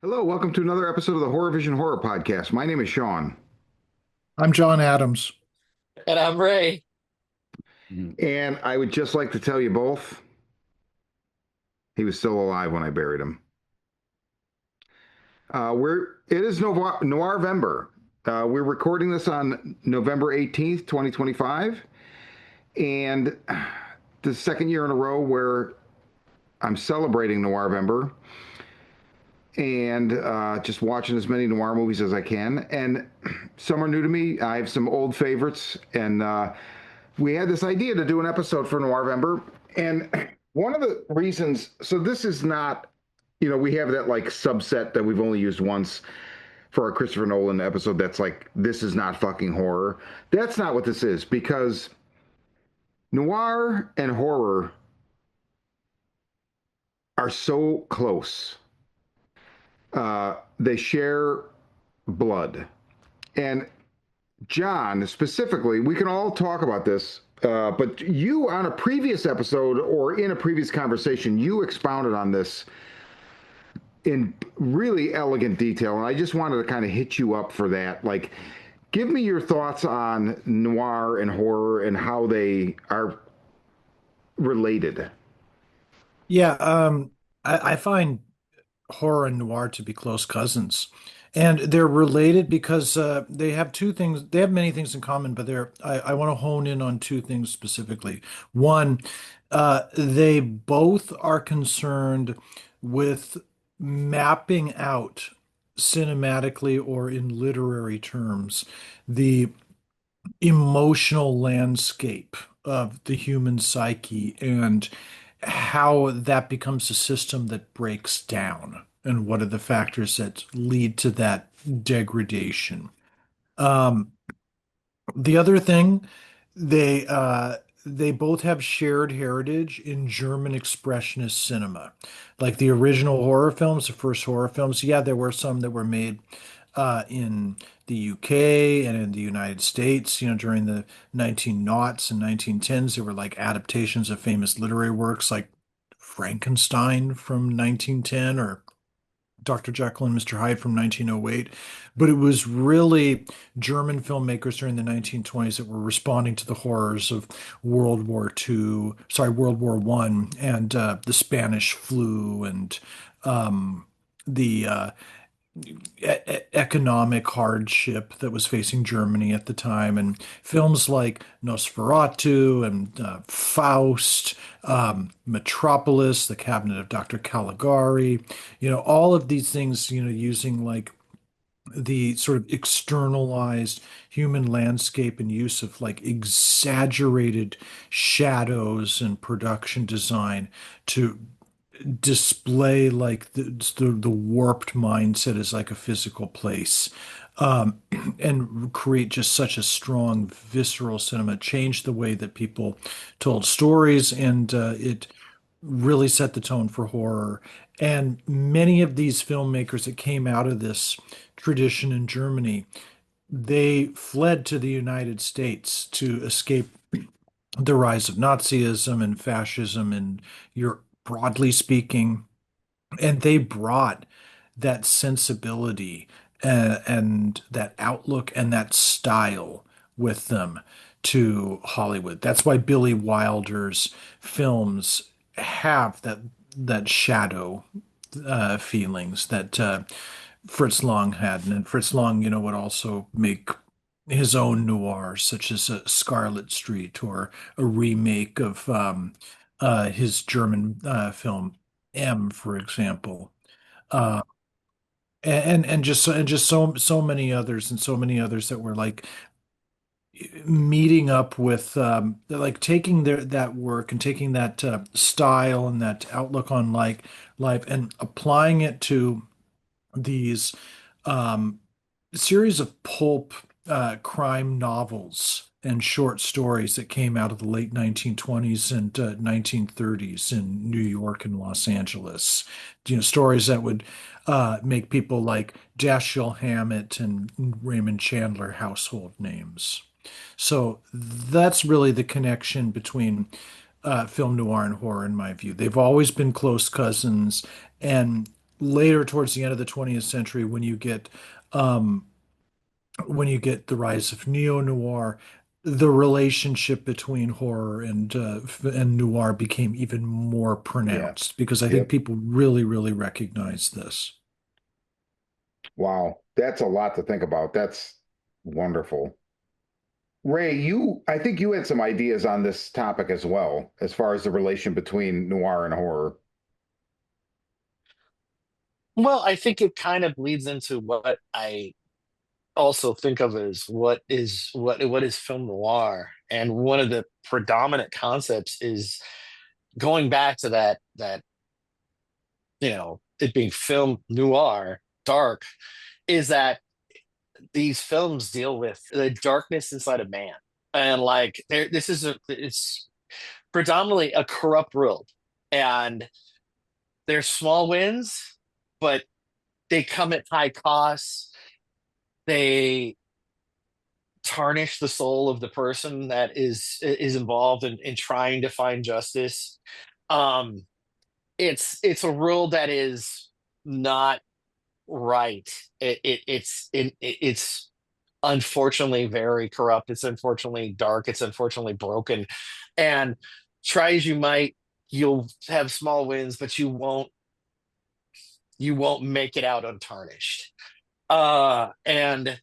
Hello, welcome to another episode of the Horror Vision Horror Podcast. My name is Sean, I'm John Adams. And I'm Ray. and I would just like to tell you both he was still alive when I buried him. It is Noirvember. We're recording this on November 18th, 2025, and the second year in a row where I'm celebrating Noirvember and just watching as many noir movies as I can. And some are new to me. I have some old favorites, and we had this idea to do an episode for Noirvember. And one of the reasons, so this is not, we have that like subset that we've only used once for our Christopher Nolan episode that's like, this is not fucking horror. That's not what this is, because noir and horror are so close. They share blood. And John, specifically, we can all talk about this, but you on a previous episode or in a previous conversation, you expounded on this in really elegant detail. And I just wanted to kind of hit you up for that. Like, give me your thoughts on noir and horror and how they are related. Yeah, I find horror and noir to be close cousins. And they're related because they have two things, they have many things in common, but I want to hone in on two things specifically. One, they both are concerned with mapping out cinematically or in literary terms the emotional landscape of the human psyche and how that becomes a system that breaks down and what are the factors that lead to that degradation. Um, the other thing, they they both have shared heritage in German expressionist cinema. Like the original horror films, the first horror films, yeah, there were some that were made in the UK and in the United States, during the 1900s and 1910s. There were like adaptations of famous literary works like Frankenstein from 1910 or Dr. Jekyll and Mr. Hyde from 1908. But it was really German filmmakers during the 1920s that were responding to the horrors of World War One, and the Spanish flu and the economic hardship that was facing Germany at the time, and films like Nosferatu and Faust, Metropolis, The Cabinet of Dr. Caligari, all of these things, using like the sort of externalized human landscape and use of like exaggerated shadows and production design to display like the warped mindset as like a physical place, um, and create just such a strong visceral cinema, change the way that people told stories, and it really set the tone for horror. And many of these filmmakers that came out of this tradition in Germany, they fled to the United States to escape the rise of Nazism and fascism in Europe, broadly speaking, and they brought that sensibility and that outlook and that style with them to Hollywood. That's why Billy Wilder's films have that shadow feelings that Fritz Lang had, and Fritz Lang, would also make his own noirs, such as Scarlet Street or a remake of his German film M, for example, uh, and just so many others, and so many others that were like meeting up with like taking that work and taking that style and that outlook on like life and applying it to these um, series of pulp crime novels and short stories that came out of the late 1920s and 1930s in New York and Los Angeles. Stories that would make people like Dashiell Hammett and Raymond Chandler household names. So that's really the connection between film noir and horror, in my view. They've always been close cousins, and later towards the end of the 20th century um, when you get the rise of neo-noir, the relationship between horror and noir became even more Yeah. pronounced because I think Yep. people really, really recognize this. Wow. That's a lot to think about. That's wonderful. Ray, I think you had some ideas on this topic as well, as far as the relation between noir and horror. Well, I think it kind of bleeds into what I also think of as what is film noir. And one of the predominant concepts is going back to that, it being film noir, dark, is that these films deal with the darkness inside of man. And like it's predominantly a corrupt world. And there's small wins, but they come at high costs. They tarnish the soul of the person that is involved in trying to find justice. Um, it's a world that is not right. It's unfortunately very corrupt. It's unfortunately dark. It's unfortunately broken. And try as you might, you'll have small wins, but you won't make it out untarnished. And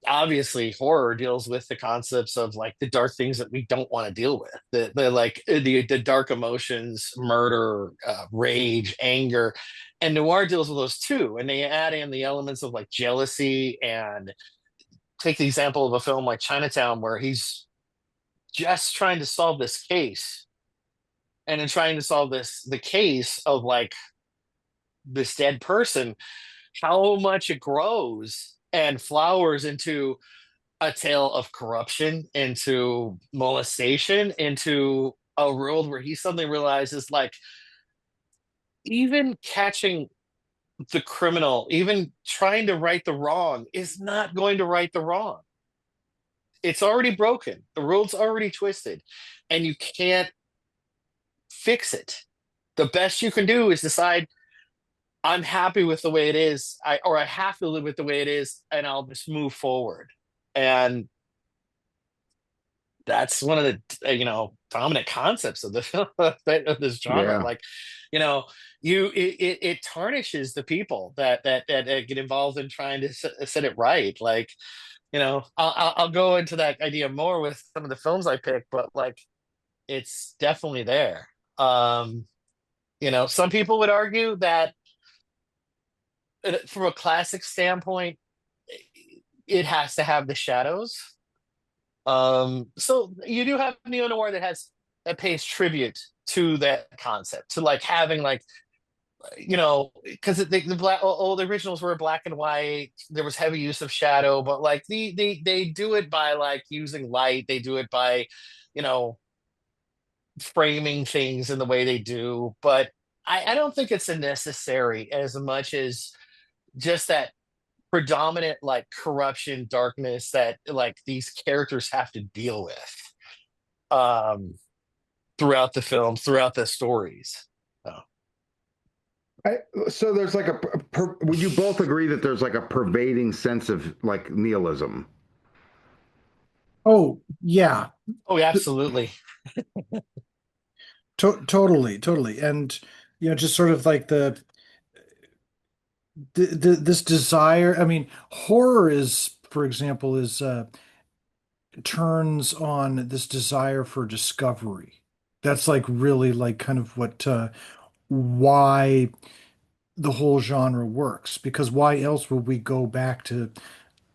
obviously horror deals with the concepts of like the dark things that we don't want to deal with, the dark emotions, murder, rage, anger, and noir deals with those too, and they add in the elements of like jealousy. And take the example of a film like Chinatown where he's just trying to solve this case, and in trying to solve the case of like this dead person, how much it grows and flowers into a tale of corruption, into molestation, into a world where he suddenly realizes like even catching the criminal, even trying to right the wrong is not going to right the wrong. It's already broken. The world's already twisted, and you can't fix it. The best you can do is decide I'm happy with the way it is, or I have to live with the way it is, and I'll just move forward. And that's one of the dominant concepts of the film of this genre. Yeah. Like, you know, it tarnishes the people that get involved in trying to set it right. Like, I'll go into that idea more with some of the films I pick, but like, it's definitely there. Um, some people would argue that from a classic standpoint, it has to have the shadows. So you do have neo noir that pays tribute to that concept, to like having like because the originals were black and white. There was heavy use of shadow, but like they do it by like using light. They do it by you know framing things in the way they do. But I don't think it's a necessary as much as just that predominant like corruption, darkness that like these characters have to deal with um throughout the films, throughout the stories. So, I, so there's like would you both agree that there's like a pervading sense of like nihilism? Oh, yeah. oh, absolutely. Totally, totally. And just sort of like this desire. I mean, horror is, for example, is turns on this desire for discovery. That's like really like kind of what why the whole genre works. Because why else would we go back to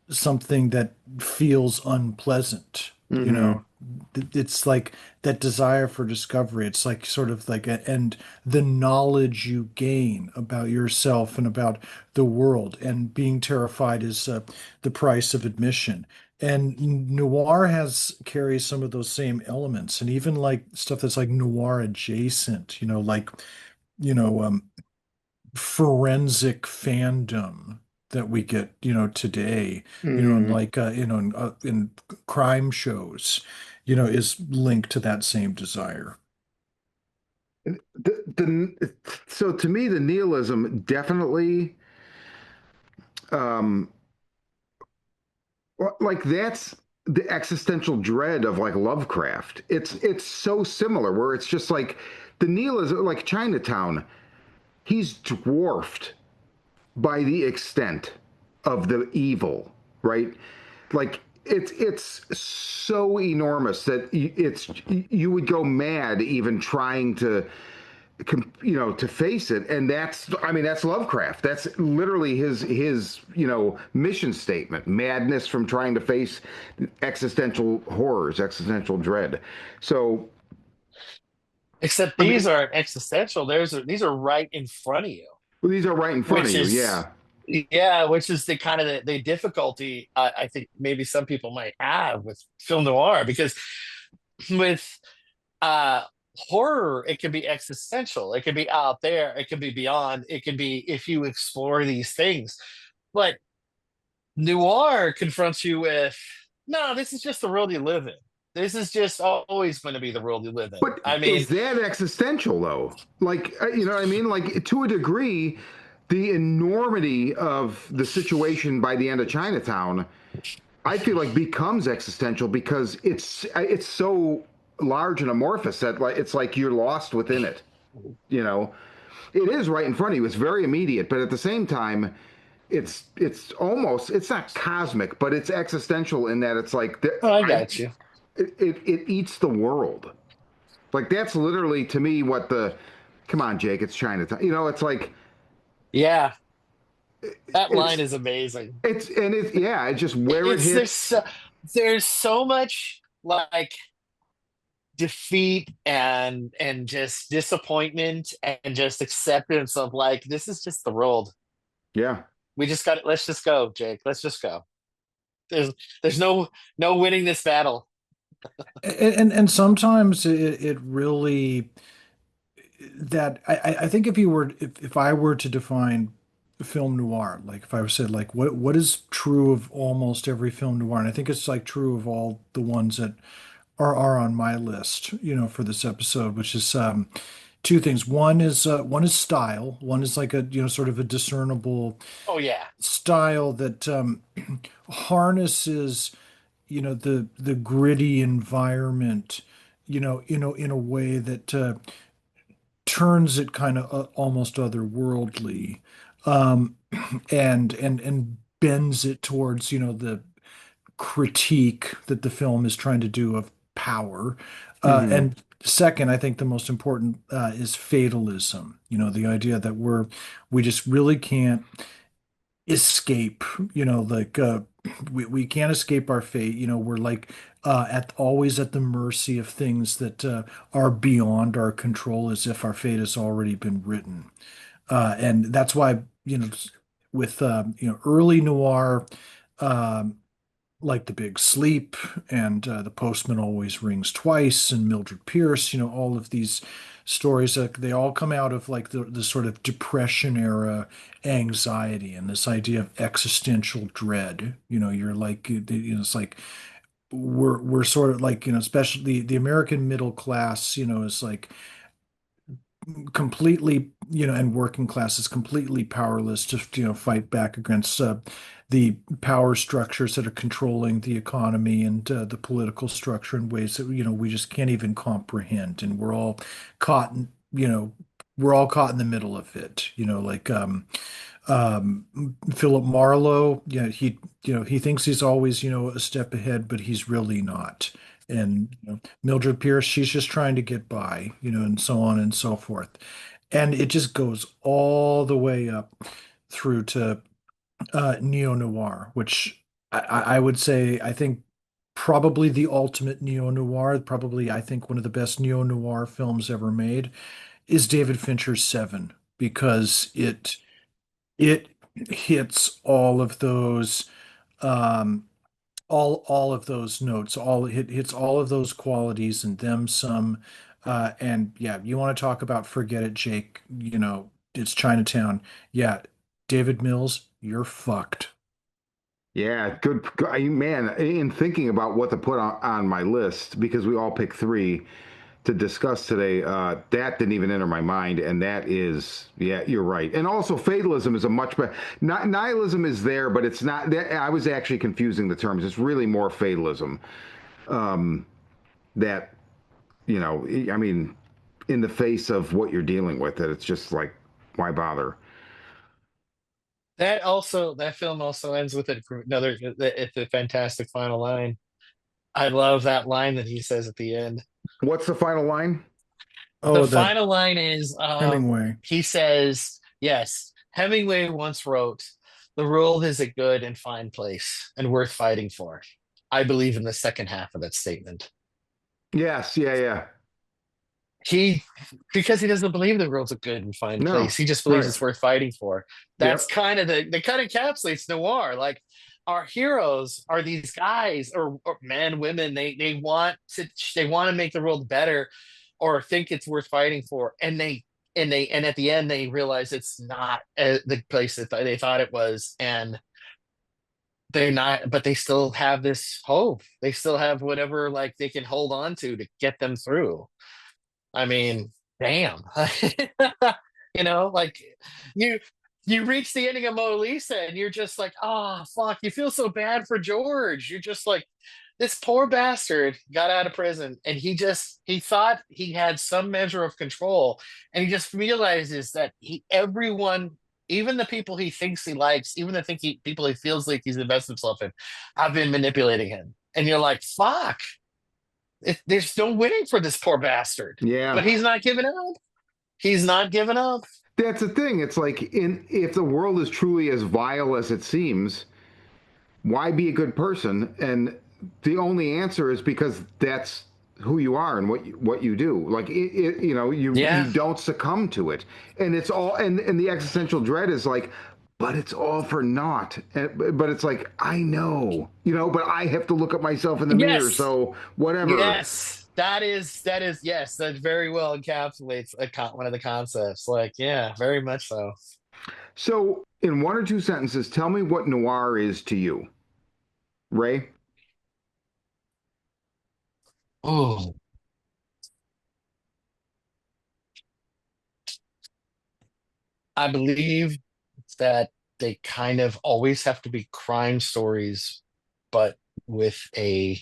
something that feels unpleasant? You Hmm. know, it's like that desire for discovery. It's like sort of like and the knowledge you gain about yourself and about the world, and being terrified is the price of admission. And noir has carries some of those same elements, and even like stuff that's like noir adjacent, like you know um, forensic fandom that we get, today, and Hmm. like in crime shows, is linked to that same desire. So to me, the nihilism definitely, um, like that's the existential dread of like Lovecraft. It's so similar where it's just like the nihilism, like Chinatown. He's dwarfed by the extent of the evil, right? Like it's so enormous that it's you would go mad even trying to to face it. And that's, I mean, that's Lovecraft. That's literally his mission statement: madness from trying to face existential horrors, existential dread. So Except I mean, these aren't existential. These are right in front of you, these are right in front of which you. is Yeah. yeah, which is the kind of the difficulty I think maybe some people might have with film noir because with uh horror it can be existential, it can be out there, it can be beyond, it can be if you explore these things. But noir confronts you with no, this is just the world you live in. This is just always going to be the world you live in. But I mean, is that existential though? Like, you know what I mean? Like to a degree, the enormity of the situation by the end of Chinatown, I feel like becomes existential because it's so large and amorphous that like it's like you're lost within it. You know, it is right in front of you. It's very immediate, but at the same time, it's almost, it's not cosmic, but it's existential in that it's like oh, I got you. it eats the world. Like that's literally to me what the, come on, Jake, it's Chinatown. You know, it's like Yeah, that line it's is amazing. it's yeah, it's just where it It's hits. there's so much like defeat and just disappointment and just acceptance of like this is just the world. Yeah. We just got it. Let's just go, Jake. Let's just go. There's there's no winning this battle. And sometimes it really that I think if you were if I were to define film noir, like if I said like what is true of almost every film noir, and I think it's like true of all the ones that are on my list, for this episode, which is two things. One is style. One is like a sort of a discernible Oh yeah. style that harnesses the gritty environment in a way that turns it kind of almost otherworldly, um, and bends it towards the critique that the film is trying to do of power. Hmm. And second, I think the most important is fatalism. The idea that we just really can't escape. Like we can't escape our fate. We're like at always at the mercy of things that are beyond our control, as if our fate has already been written. And that's why with early noir. Um, like The Big Sleep and The Postman Always Rings Twice and Mildred Pierce, all of these stories, they all come out of like the sort of Depression era anxiety and this idea of existential dread. You're like, it's like we're sort of like, especially the American middle class, is like completely, and working class is completely powerless to, fight back against the power structures that are controlling the economy and the political structure in ways that, we just can't even comprehend. And we're all caught in, we're all caught in the middle of it, like um, Philip Marlowe, yeah, he thinks he's always, a step ahead, but he's really not. And Mildred Pierce, she's just trying to get by, and so on and so forth. And it just goes all the way up through to neo-noir, which I would say, I think probably the ultimate neo-noir, probably I think one of the best neo-noir films ever made is David Fincher's Seven, because it hits all of those um all of those notes, all it hits all of those qualities and them some. And yeah, you want to talk about forget it, Jake, it's Chinatown. Yeah, David Mills, you're fucked. Yeah, man, in thinking about what to put on my list, because we all pick three, to discuss today, that didn't even enter my mind, and that is, yeah, you're right. And also, fatalism is a much better. Nihilism is there, but it's not. I was actually confusing the terms. It's really more fatalism. That I mean, in the face of what you're dealing with, that it's just like, why bother? That film also ends with another. It's a fantastic final line. I love that line that he says at the end. What's the final line? The Oh, the final line is Hemingway. he says, yes, Hemingway once wrote, "The world is a good and fine place and worth fighting for." I believe in the second half of that statement. Yes, yeah, yeah. He Because he doesn't believe the world's a good and fine No, place. He just believes right. it's worth fighting for. That's Yep. kind of the kind of encapsulates noir. Like our heroes are these guys or men, women, they want to make the world better or think it's worth fighting for. And at the end they realize it's not the place that they thought it was. And they're not, but they still have this hope. They still have whatever like they can hold on to get them through. I mean, damn. Like you you reach the ending of Mona Lisa and you're just like, oh fuck, you feel so bad for George. You're just like, this poor bastard got out of prison and he thought he had some measure of control and he just realizes that everyone, even the people he thinks he likes, even people he feels like he's invested himself in, have been manipulating him. And you're like, fuck, there's no winning for this poor bastard. Yeah. But he's not giving up. He's not giving up. That's the thing. It's like, if the world is truly as vile as it seems, why be a good person? And the only answer is because that's who you are and what you do. Like you Yeah. don't succumb to it, and it's all and the existential dread is like, but it's all for naught. But it's like, I know, but I have to look at myself in the mirror. Yes. So whatever. Yes. That is yes. That very well encapsulates one of the concepts. Like, yeah, very much so. So in one or two sentences, tell me what noir is to you, Ray. Oh, I believe that they kind of always have to be crime stories, but with a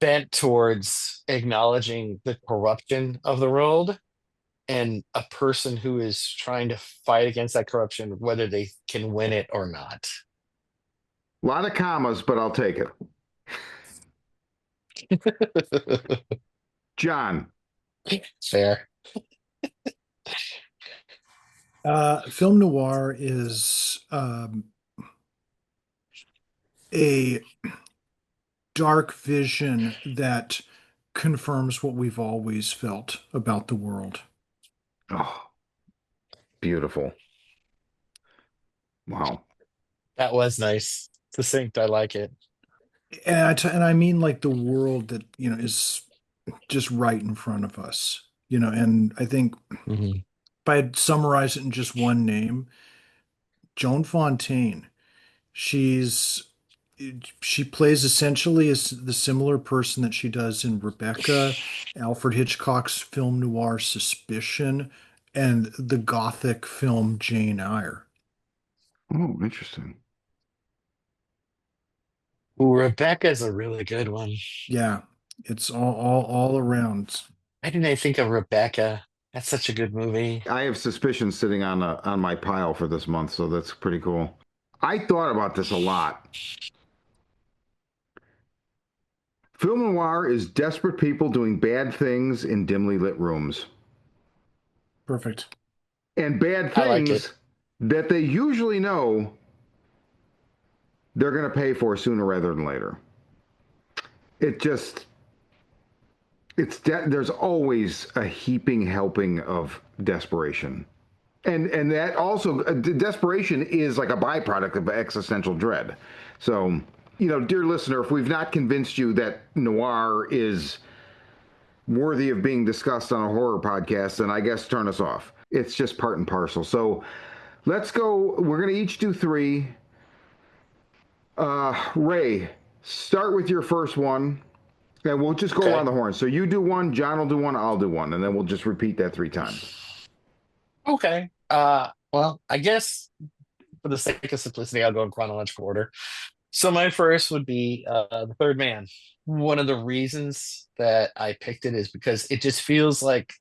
bent towards acknowledging the corruption of the world and a person who is trying to fight against that corruption, whether they can win it or not. A lot of commas, but I'll take it. John. Fair. Film noir is a dark vision that confirms what we've always felt about the world. Oh, beautiful. Wow. That was nice. Succinct. I like it. And I mean like the world that, is just right in front of us. And I think Mhm. if I had summarized it in just one name, Joan Fontaine. She's she plays essentially as the similar person that she does in Rebecca, Alfred Hitchcock's film noir Suspicion, and the Gothic film Jane Eyre. Oh, interesting. Ooh, Rebecca's a really good one. Yeah, it's all around. Why didn't I think of Rebecca? That's such a good movie. I have suspicion sitting on my pile for this month, so that's pretty cool. I thought about this a lot. Film noir is desperate people doing bad things in dimly lit rooms. Perfect. And bad I like it. things that they usually know they're going to pay for sooner rather than later. It just, there's always a heaping helping of desperation. And that also, desperation is like a byproduct of existential dread. So, dear listener, if we've not convinced you that noir is worthy of being discussed on a horror podcast, then I guess turn us off. It's just part and parcel. So let's go. We're going to each do three. Ray, start with your first one Okay, we'll just go Okay. around the horn. So you do one, John will do one, I'll do one, and then we'll just repeat that 3 times. Okay. Well, I guess for the sake of simplicity, I'll go in chronological order. So my first would be The Third Man. One of the reasons that I picked it is because it feels like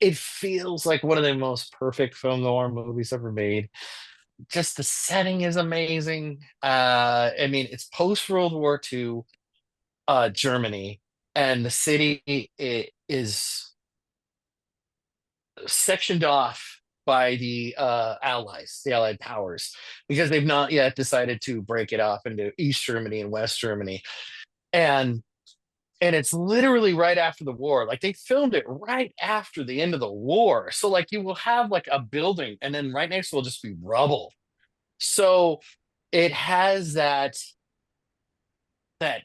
one of the most perfect film noir movies ever made. Just the setting is amazing. I mean, it's post World War II, Germany, and the city is sectioned off by the Allies, the Allied powers, because they've not yet decided to break it off into East Germany and West Germany. And it's literally right after the war. Like they filmed it right after the end of the war. So like you will have like a building and then right next to it will just be rubble. So it has that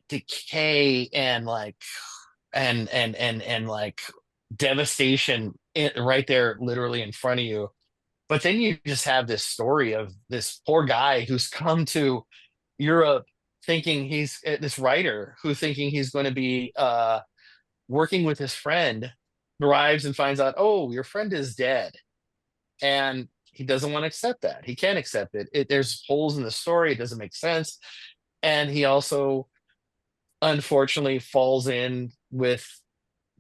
decay and like and like devastation right there literally in front of you. But then you just have this story of this poor guy who's come to Europe thinking he's this writer who thinking he's going to be working with his friend, arrives and finds out, oh, your friend is dead. And he doesn't want to accept that. He can't accept it. There's holes in the story. It doesn't make sense. And he also, unfortunately, falls in with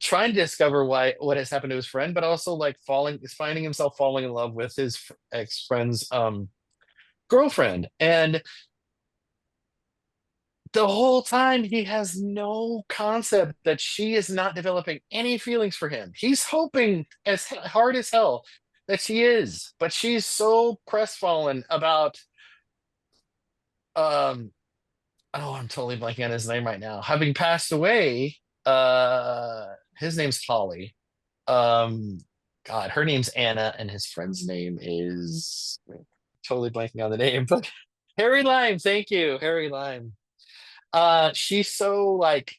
trying to discover what has happened to his friend, but also like finding himself falling in love with his ex-friend's girlfriend. And the whole time he has no concept that she is not developing any feelings for him. He's hoping as hard as hell that she is, but she's so crestfallen about um oh, I'm totally blanking on his name right now. Having passed away, his name's Holly. Um God, her name's Anna, and his friend's name is totally blanking on the name, but Harry Lime, thank you, Harry Lime. She's so like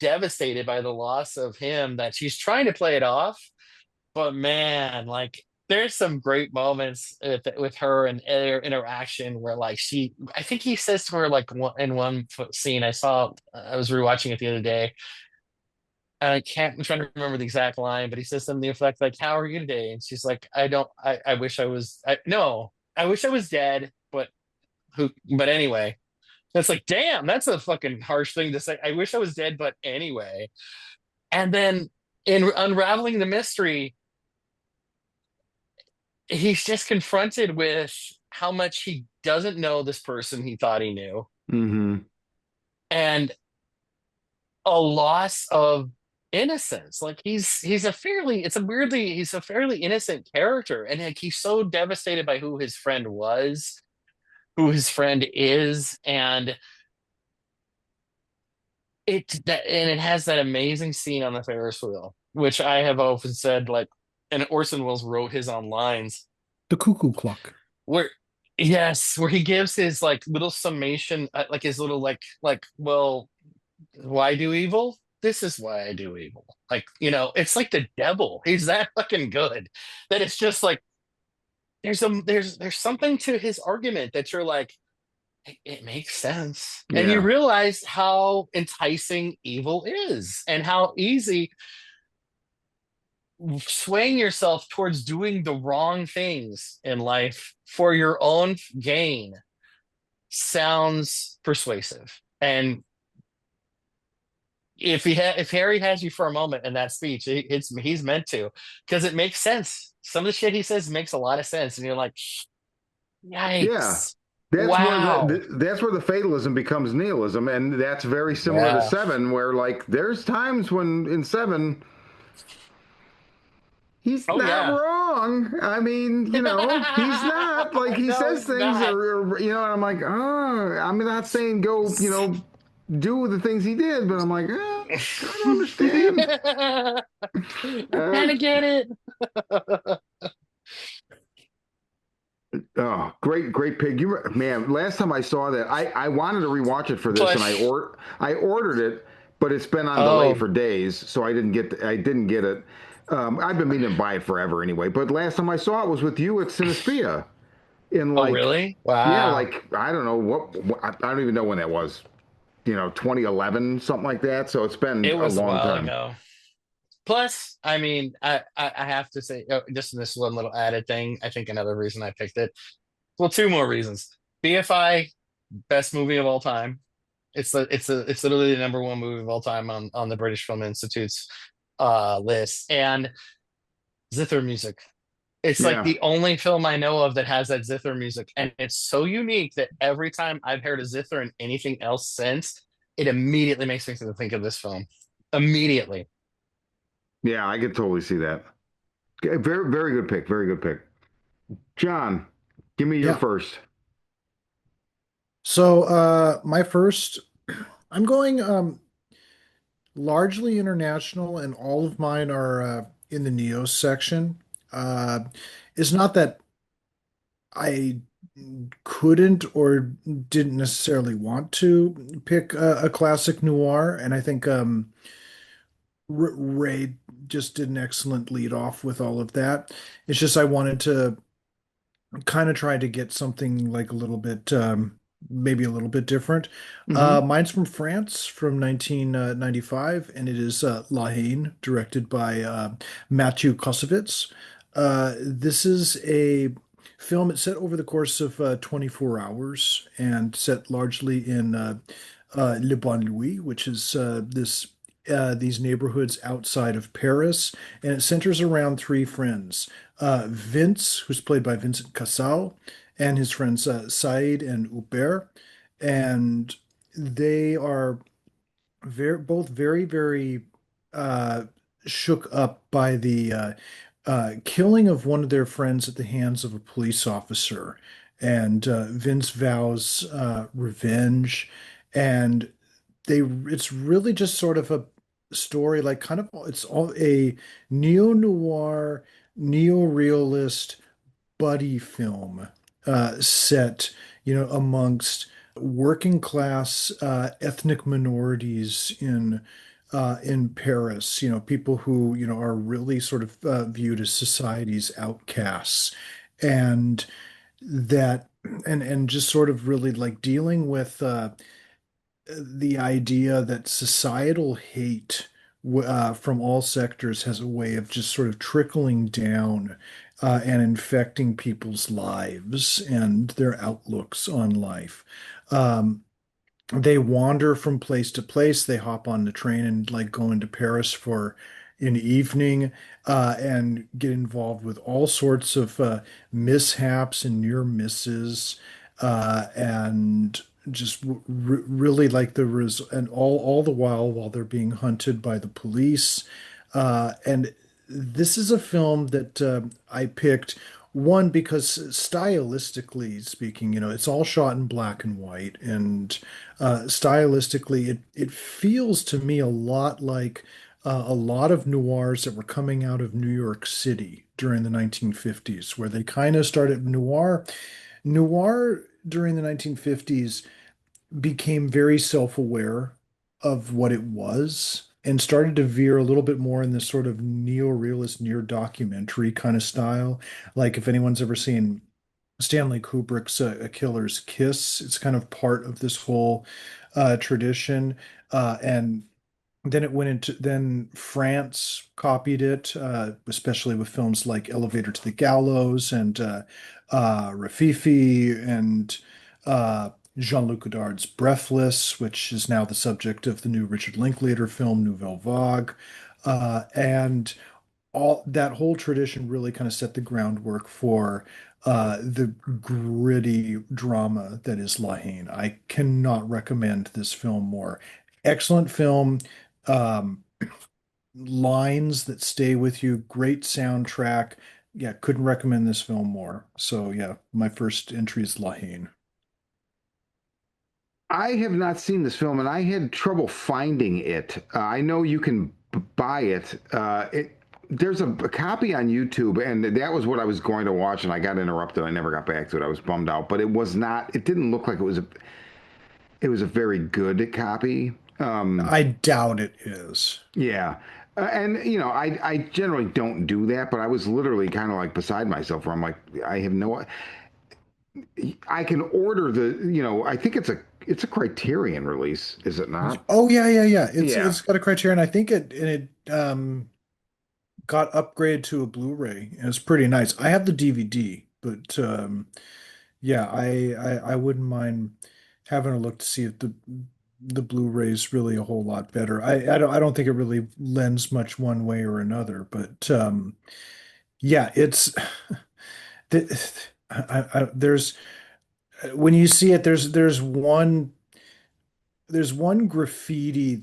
devastated by the loss of him that she's trying to play it off. But man, like there's some great moments with her and their interaction where like I think he says to her like in one scene I was rewatching it the other day. And I'm trying to remember the exact line, but he says something to the effect like, "How are you today?" And she's like, "I don't. I wish I was. No, I wish I was dead. But who? But anyway." That's like, damn, that's a fucking harsh thing to say. I wish I was dead, but anyway. And then in unraveling the mystery, he's just confronted with how much he doesn't know this person he thought he knew, Mm-hmm. and a loss of innocence. Like he's a fairly innocent character, and like he's so devastated by who his friend was, who his friend is, and it has that amazing scene on the Ferris wheel, which I have often said like, and Orson Welles wrote his on lines The cuckoo clock. where yes, where he gives his like little summation, like his little well, why do evil? This is why I do evil. Like it's like the devil. He's that fucking good that it's just like there's something to his argument that you're like it makes sense. And you Yeah. realize how enticing evil is and how easy swaying yourself towards doing the wrong things in life for your own gain sounds persuasive. And if Harry has you for a moment in that speech, he's meant to, because it makes sense. Some of the shit he says makes a lot of sense, and you're like, Yeah. yikes, That's where wow, that's where the fatalism becomes nihilism, and that's very similar to yeah, Seven, where like there's times when in Seven he's oh not yeah. wrong. I mean, he's not like he No, says he's things, not. and I'm like, oh, I'm not saying go, do the things he did, but I'm like, I don't understand. I Uh, kind of get it. oh, great pig! Man, last time I saw that, I wanted to rewatch it for this, But and I ordered it, but it's been on delay oh, for days, so I didn't get it. I've been meaning to buy it forever anyway, but last time I saw it was with you at Cinespia in oh like, really? yeah, Wow. like I don't know what I don't even know when that was. 2011, something like that. So it's been It a was a long while time. ago. Plus, I mean, I have to say, just in this one little added thing, I think another reason I picked it. Well, two more reasons. BFI, best movie of all time. It's literally the number one movie of all time on the British Film Institute's list. And zither music. It's like Yeah. the only film I know of that has that zither music, and it's so unique that every time I've heard a zither and anything else since, it immediately makes me think of this film. Immediately. Yeah, I could totally see that. Okay, very, very good pick. Very good pick. John, give me your Yeah. first. So my first, I'm going largely international, and all of mine are in the Neo section. Uh, it's not that I couldn't or didn't necessarily want to pick a classic noir, and I think Ray just did an excellent lead off with all of that. It's just I wanted to kind of tried to get something like a little bit, maybe a little bit different. Hmm. Mine's from France from 1995, and it is La Haine, directed by Mathieu Kassovitz. This is a film. It's set over the course of 24 hours and set largely in Le Bon Louis, which is these neighborhoods outside of Paris, and it centers around three friends. Vince, who's played by Vincent Cassel, and his friends Said and Hubert, and they are both very, very uh, shook up by the killing of one of their friends at the hands of a police officer. And Vince vows revenge, and it's really just sort of a story, like kind of it's all a neo-noir, neo-realist buddy film set, amongst working class ethnic minorities in Paris, people who, are really sort of viewed as society's outcasts. And that and just sort of really like dealing with the idea that societal hate from all sectors has a way of just sort of trickling down and infecting people's lives and their outlooks on life. Um, they wander from place to place. They hop on the train and like go into Paris for an evening and get involved with all sorts of mishaps and near misses, and just really like the res and all the while they're being hunted by the police. And this is a film that I picked. One, because stylistically speaking, it's all shot in black and white, and stylistically, it feels to me a lot like a lot of noirs that were coming out of New York City during the 1950s, where they kind of started noir during the 1950s became very self-aware of what it was and started to veer a little bit more in this sort of neo-realist, near documentary kind of style. Like if anyone's ever seen Stanley Kubrick's A Killer's Kiss, it's kind of part of this whole tradition. And then it went into, then France copied it, especially with films like Elevator to the Gallows and Rafifi and Jean-Luc Godard's Breathless, which is now the subject of the new Richard Linklater film Nouvelle Vague. And all that whole tradition really kind of set the groundwork for the gritty drama that is La Haine. I cannot recommend this film more. Excellent film, um, lines that stay with you, great soundtrack. Yeah, couldn't recommend this film more. So yeah, my first entry is La Haine. I have not seen this film, and I had trouble finding it. I know you can buy it. There's a copy on YouTube, and that was what I was going to watch, and I got interrupted. I never got back to it. I was bummed out, but it was not. It didn't look like it was a very good copy. I doubt it is. Yeah. And I generally don't do that, but I was literally kind of like beside myself where I'm like, I have no, I can order I think it's a Criterion release, is it not? Oh yeah, yeah, yeah. It's Yeah. it's got a Criterion. I think it got upgraded to a Blu-ray, and it's pretty nice. I have the DVD, but yeah, I wouldn't mind having a look to see if the Blu-ray is really a whole lot better. I don't think it really lends much one way or another, but yeah, it's there's when you see it, there's one graffiti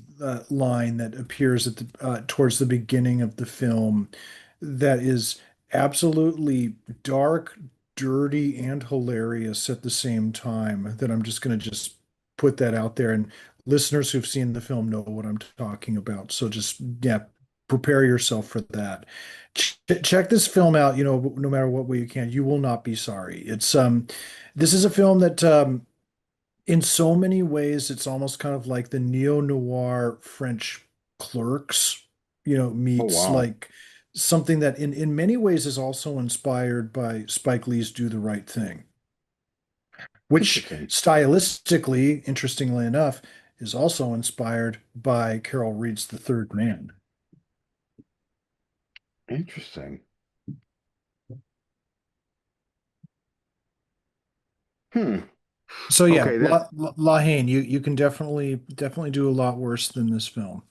line that appears at the towards the beginning of the film that is absolutely dark, dirty, and hilarious at the same time. That I'm just going to just put that out there, and listeners who've seen the film know what I'm talking about. So just yeah, prepare yourself for that. Check this film out. No matter what way you can, you will not be sorry. This is a film that in so many ways, it's almost kind of like the neo-noir French Clerks, Oh, meets wow. like something that in many ways is also inspired by Spike Lee's Do the Right Thing, which Interesting. stylistically, interestingly enough, is also inspired by Carol Reed's The Third Man. Interesting. Hmm. So yeah, Okay, that La Haine, you can definitely do a lot worse than this film.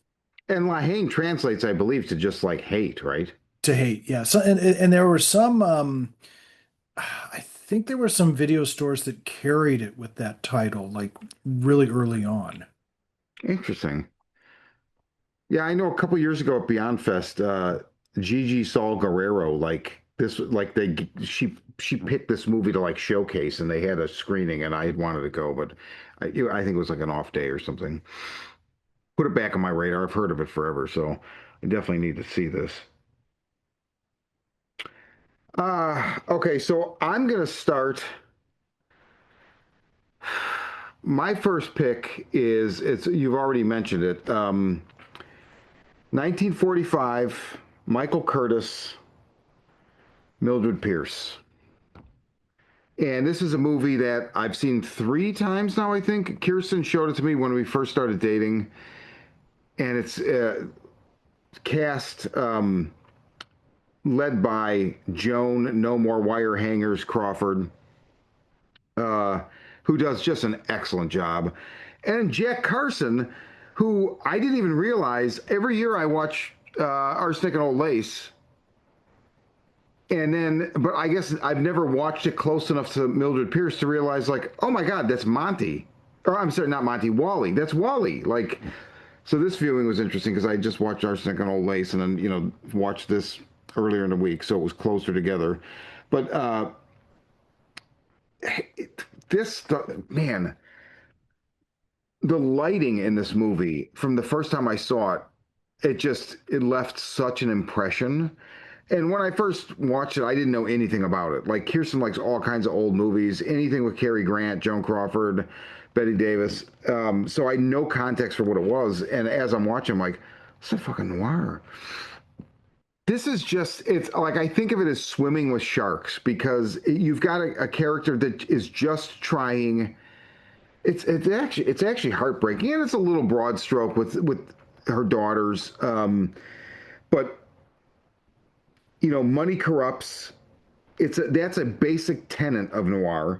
and Lahane translates, I believe, to just like hate, right? To hate, yeah. So and there were some I think there were some video stores that carried it with that title, like really early on. Interesting. Yeah, I know a couple years ago at Beyond Fest, Gigi Saul Guerrero, like this, like she picked this movie to like showcase, and they had a screening, and I had wanted to go, but I think it was like an off day or something. Put it back on my radar. I've heard of it forever, so I definitely need to see this. Okay, so I'm gonna start. My first pick is it's you've already mentioned it. 1945, Michael Curtis, Mildred Pierce. And this is a movie that I've seen three times now, I think. Kirsten showed it to me when we first started dating. And it's cast led by Joan No More Wire Hangers Crawford, uh, who does just an excellent job. And Jack Carson, who I didn't even realize every year I watch Arsenic and Old Lace. And then, but I guess I've never watched it close enough to Mildred Pierce to realize, like, oh my God, that's Monty. Or I'm sorry, not Monty, Wally. That's Wally. Like, so this viewing was interesting because I just watched Arsenic and Old Lace and then, watched this earlier in the week. So it was closer together. But this, man, the lighting in this movie from the first time I saw it, it left such an impression. And when I first watched it, I didn't know anything about it. Like Kirsten likes all kinds of old movies, anything with Cary Grant, Joan Crawford, Betty Davis. So I had no context for what it was. And as I'm watching, I'm like, it's a fucking noir. This is just, it's like, I think of it as swimming with sharks because you've got a character that is just trying. It's actually heartbreaking, and it's a little broad stroke with her daughters. But money corrupts. That's a basic tenet of noir,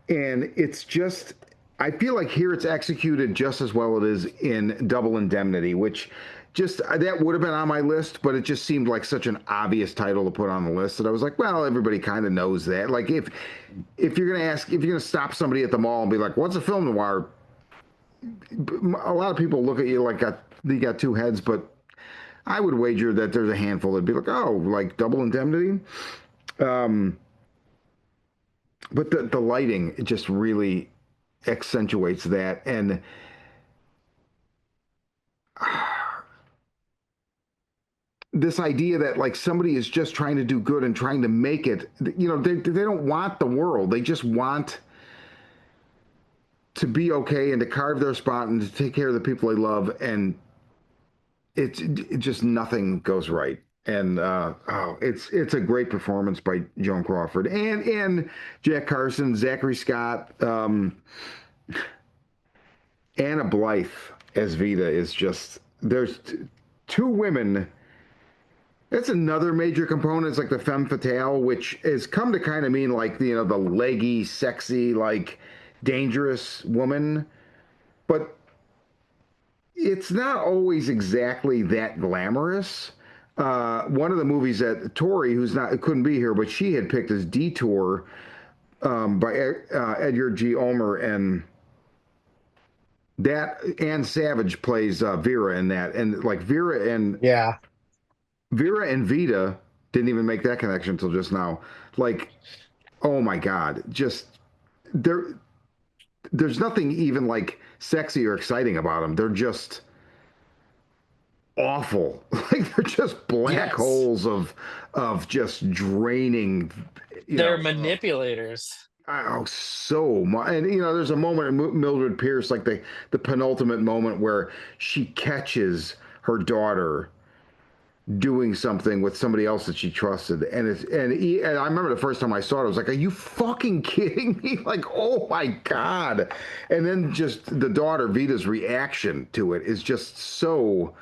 and it's just I feel like here it's executed just as well it is in Double Indemnity, which just that would have been on my list, but it just seemed like such an obvious title to put on the list that I was like, well, everybody kind of knows that. Like if you're gonna stop somebody at the mall and be like, what's a film noir? A lot of people look at you like you got two heads, but I would wager that there's a handful that'd be like, oh, like Double Indemnity. Um, but the lighting it just really accentuates that, and this idea that like somebody is just trying to do good and trying to make it. They don't want the world. They just want to be okay and to carve their spot and to take care of the people they love, and it just nothing goes right. And it's a great performance by Joan Crawford and Jack Carson, Zachary Scott. Anna Blythe as Vita is just there's two women. That's another major component. It's like the femme fatale, which has come to kind of mean like the leggy, sexy, like dangerous woman. But it's not always exactly that glamorous. One of the movies that Tori, who's not couldn't be here, but she had picked as Detour by Edgar G. Ulmer, and that Anne Savage plays Vera in that, and like Yeah. Vera and Vita didn't even make that connection until just now. Like, oh my God, just there. There's nothing even like sexy or exciting about them. They're just awful. Like they're just black Yes. holes of just draining. You They're know, manipulators. oh, so much. And there's a moment in Mildred Pierce, like the penultimate moment where she catches her daughter doing something with somebody else that she trusted, and I remember the first time I saw it, I was like, "Are you fucking kidding me?" Like, oh my God! And then just the daughter Vita's reaction to it is just so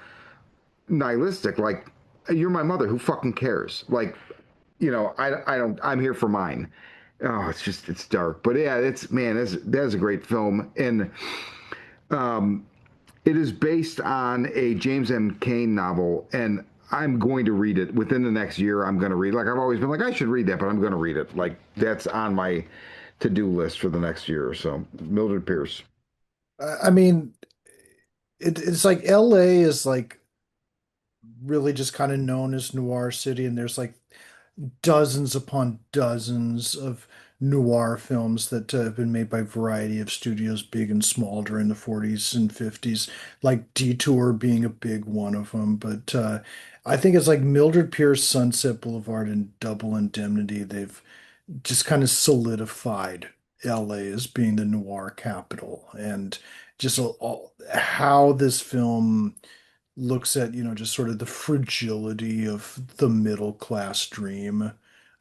nihilistic. Like, you're my mother. Who fucking cares? Like, I don't. I'm here for mine. Oh, it's dark, but yeah, it's man, that's a great film, and um, it is based on a James M. Cain novel, and I'm going to read it within the next year. I'm going to read. Like I've always been like I should read that, but I'm going to read it. Like that's on my to-do list for the next year or so. Mildred Pierce. I mean, it's like LA is like really just kind of known as Noir City, and there's like dozens upon dozens of noir films that have been made by a variety of studios, big and small, during the 40s and 50s, like Detour being a big one of them. But I think it's like Mildred Pierce, Sunset Boulevard, and Double Indemnity. They've just kind of solidified LA as being the noir capital, and just how this film looks at, just sort of the fragility of the middle class dream,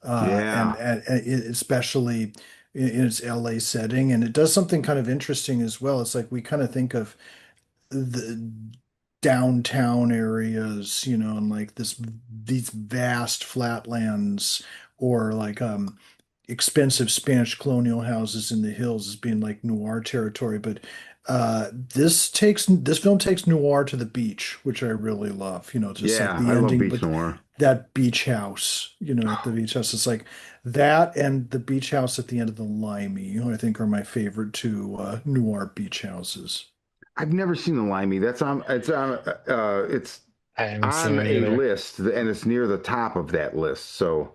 Yeah, especially in its LA setting. And it does something kind of interesting as well. It's like we kind of think of the downtown areas, and like these vast flatlands, or like expensive Spanish colonial houses in the hills, as being like noir territory. But this film takes noir to the beach, which I really love. Just like yeah. the I love ending Beach with Noir. that beach house, at the beach house. It's like that and the beach house at the end of the Limey, I think are my favorite two noir beach houses. I've never seen the Limey. It's I haven't seen on it a either. list, and it's near the top of that list. So,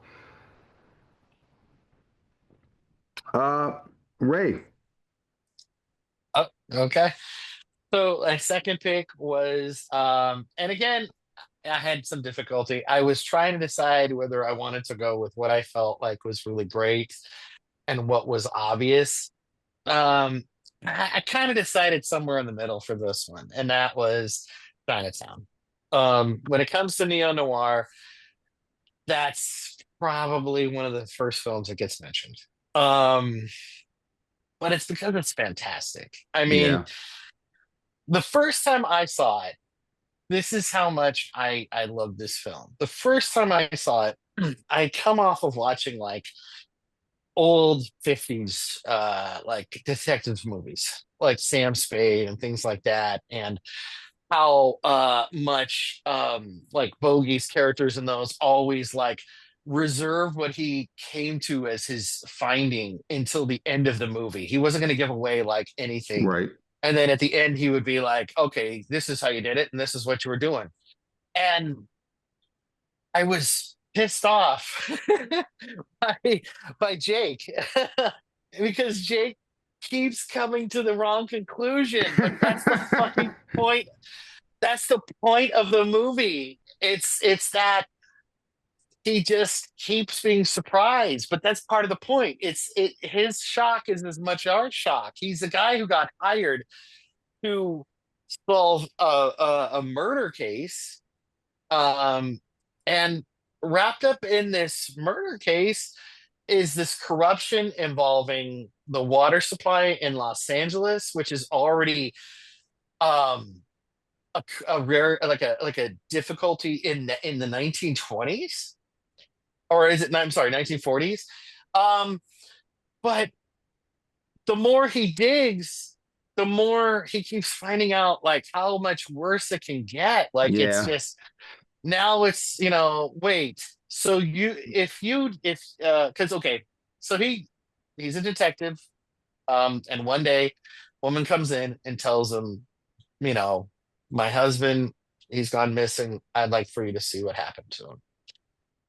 uh, Ray. Oh, okay. So my second pick was, and again, I had some difficulty. I was trying to decide whether I wanted to go with what I felt like was really great and what was obvious. Um, I kind of decided somewhere in the middle for this one, and that was Chinatown. When it comes to neo noir, that's probably one of the first films that gets mentioned. Um, but it's because it's fantastic. I mean, Yeah, the first time I saw it, this is how much I love this film. The first time I saw it, I come off of watching like old 50s like detectives movies, like Sam Spade and things like that, and how much like Bogey's characters in those always like reserve what he came to as his finding until the end of the movie. He wasn't going to give away like anything. right. And then at the end, he would be like, okay, this is how you did it, and this is what you were doing. And I was pissed off by, by Jake because Jake keeps coming to the wrong conclusion. But that's the fucking point. That's the point of the movie. It's that he just keeps being surprised, but that's part of the point. His shock is as much our shock. He's the guy who got hired to solve a murder case, um, and wrapped up in this murder case is this corruption involving the water supply in Los Angeles, which is already um a rare like a difficulty in the 1920s, or is it, no, I'm sorry, 1940s. Um but the more he digs, the more he keeps finding out like how much worse it can get. Like it's Yeah. just now it's, wait, so you if you if because okay, so he's a detective, and one day woman comes in and tells him, you know, my husband, he's gone missing. I'd like for you to see what happened to him.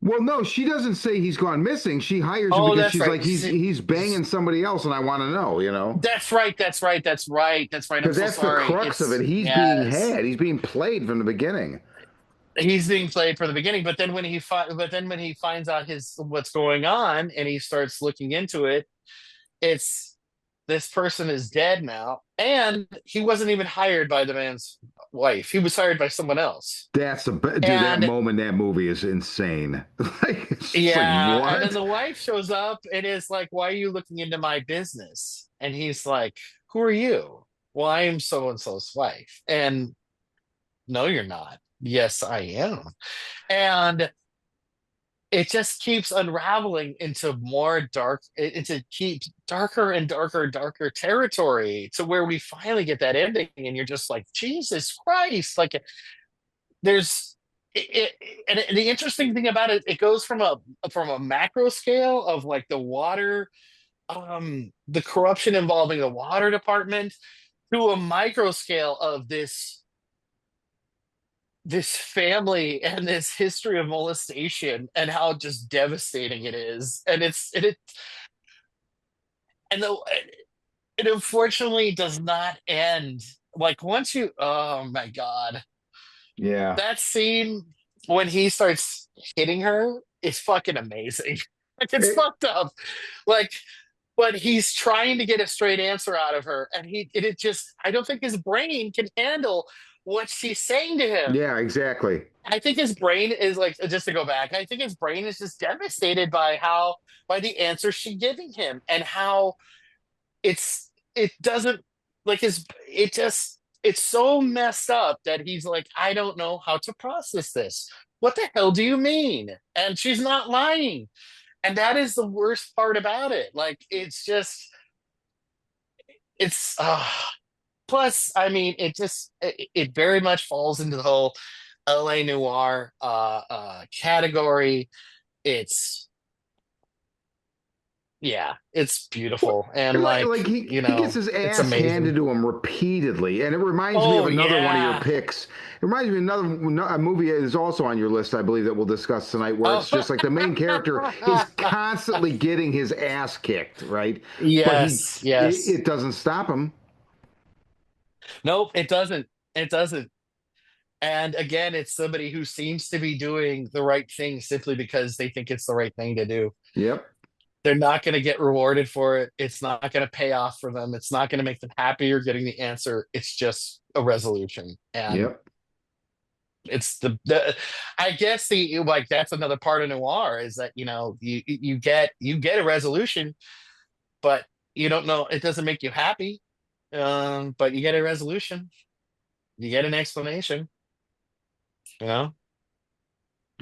Well, no, she doesn't say he's gone missing. She hires him Oh, because that's she's right. like he's banging somebody else, and I want to know, That's right. That's right. That's right. That's right. I'm because so that's the sorry. crux of it. It's He's being yes. had. He's being played from the beginning. He's being played from the beginning, but then when he finds out his what's going on and he starts looking into it, it's this person is dead now, and he wasn't even hired by the man's wife. He was hired by someone else. Dude. That And moment, that movie is insane. Like it's just like yeah, and then what? the wife shows up and is like, "Why are you looking into my business?" And he's like, "Who are you?" "Well, I am so and so's wife." And no, you're not. Yes, I am. And it just keeps unraveling into more into keep darker and darker, darker territory to where we finally get that ending, and you're just like, Jesus Christ! Like there's and the interesting thing about it, it goes from a macro scale of like the water, the corruption involving the water department, to a micro scale of this family and this history of molestation and how just devastating it is. And and the it unfortunately does not end. Like once you, oh my God, Yeah. that scene when he starts hitting her is fucking amazing. Like it's It- fucked up. Like, but he's trying to get a straight answer out of her, and it just, I don't think his brain can handle what she's saying to him. yeah, exactly. I think his brain is like, just to go back, I think his brain is just devastated by by the answer she's giving him, and how it doesn't, like it's so messed up that he's like, I don't know how to process this. What the hell do you mean? And she's not lying. And that is the worst part about it. Like it's just, it's plus, I mean, it very much falls into the whole LA noir category. It's Yeah, it's Well, beautiful, and and like, he gets his it's ass handed amazing. to him repeatedly, and it reminds me of Oh another one of your yeah. picks. It reminds me of another a movie that is also on your list, I believe, that we'll discuss tonight, where Oh it's just like the main character is constantly getting his ass kicked, right? But yes, yes. it doesn't stop him. Nope, it doesn't. It doesn't. And again, it's somebody who seems to be doing the right thing simply because they think it's the right thing to do. Yep, They're not going to get rewarded for it. It's not going to pay off for them. It's not going to make them happier getting the answer. It's just a resolution. And yep. it's I guess the like that's another part of noir is that, you get a resolution, but you don't know, it doesn't make you happy. But you get a resolution, you get an explanation, you know?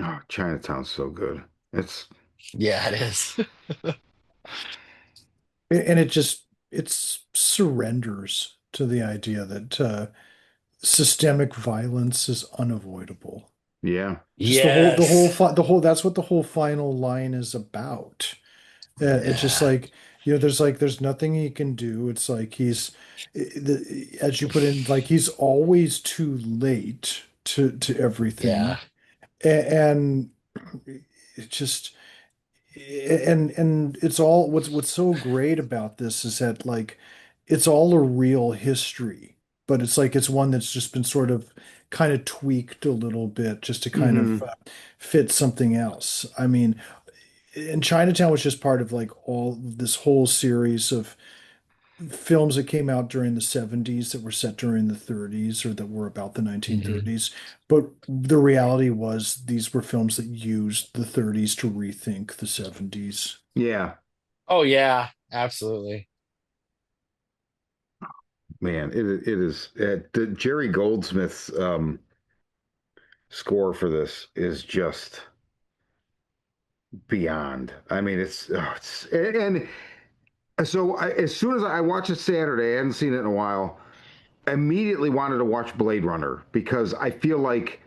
Oh, Chinatown's so good. It's Yeah, it is. And it surrenders to the idea that systemic violence is unavoidable. Just Yes. that's what the whole final line is about. It's just Yeah. like, there's nothing he can do. It's like as you put in, like he's always too late to everything. Yeah. And it just, and it's all, what's so great about this is that, like, it's all a real history, but it's like it's one that's just been sort of kind of tweaked a little bit just to kind of hmm fit something else. I mean, and Chinatown was just part of like all this whole series of films that came out during the 70s that were set during the 30s or that were about the Mhm. 1930s. But the reality was these were films that used the 30s to rethink the 70s. Yeah. Oh yeah, absolutely. Man, it is the Jerry Goldsmith's score for this is just beyond. I mean, it's and so as soon as I watched it Saturday, I hadn't seen it in a while. I immediately wanted to watch Blade Runner because I feel like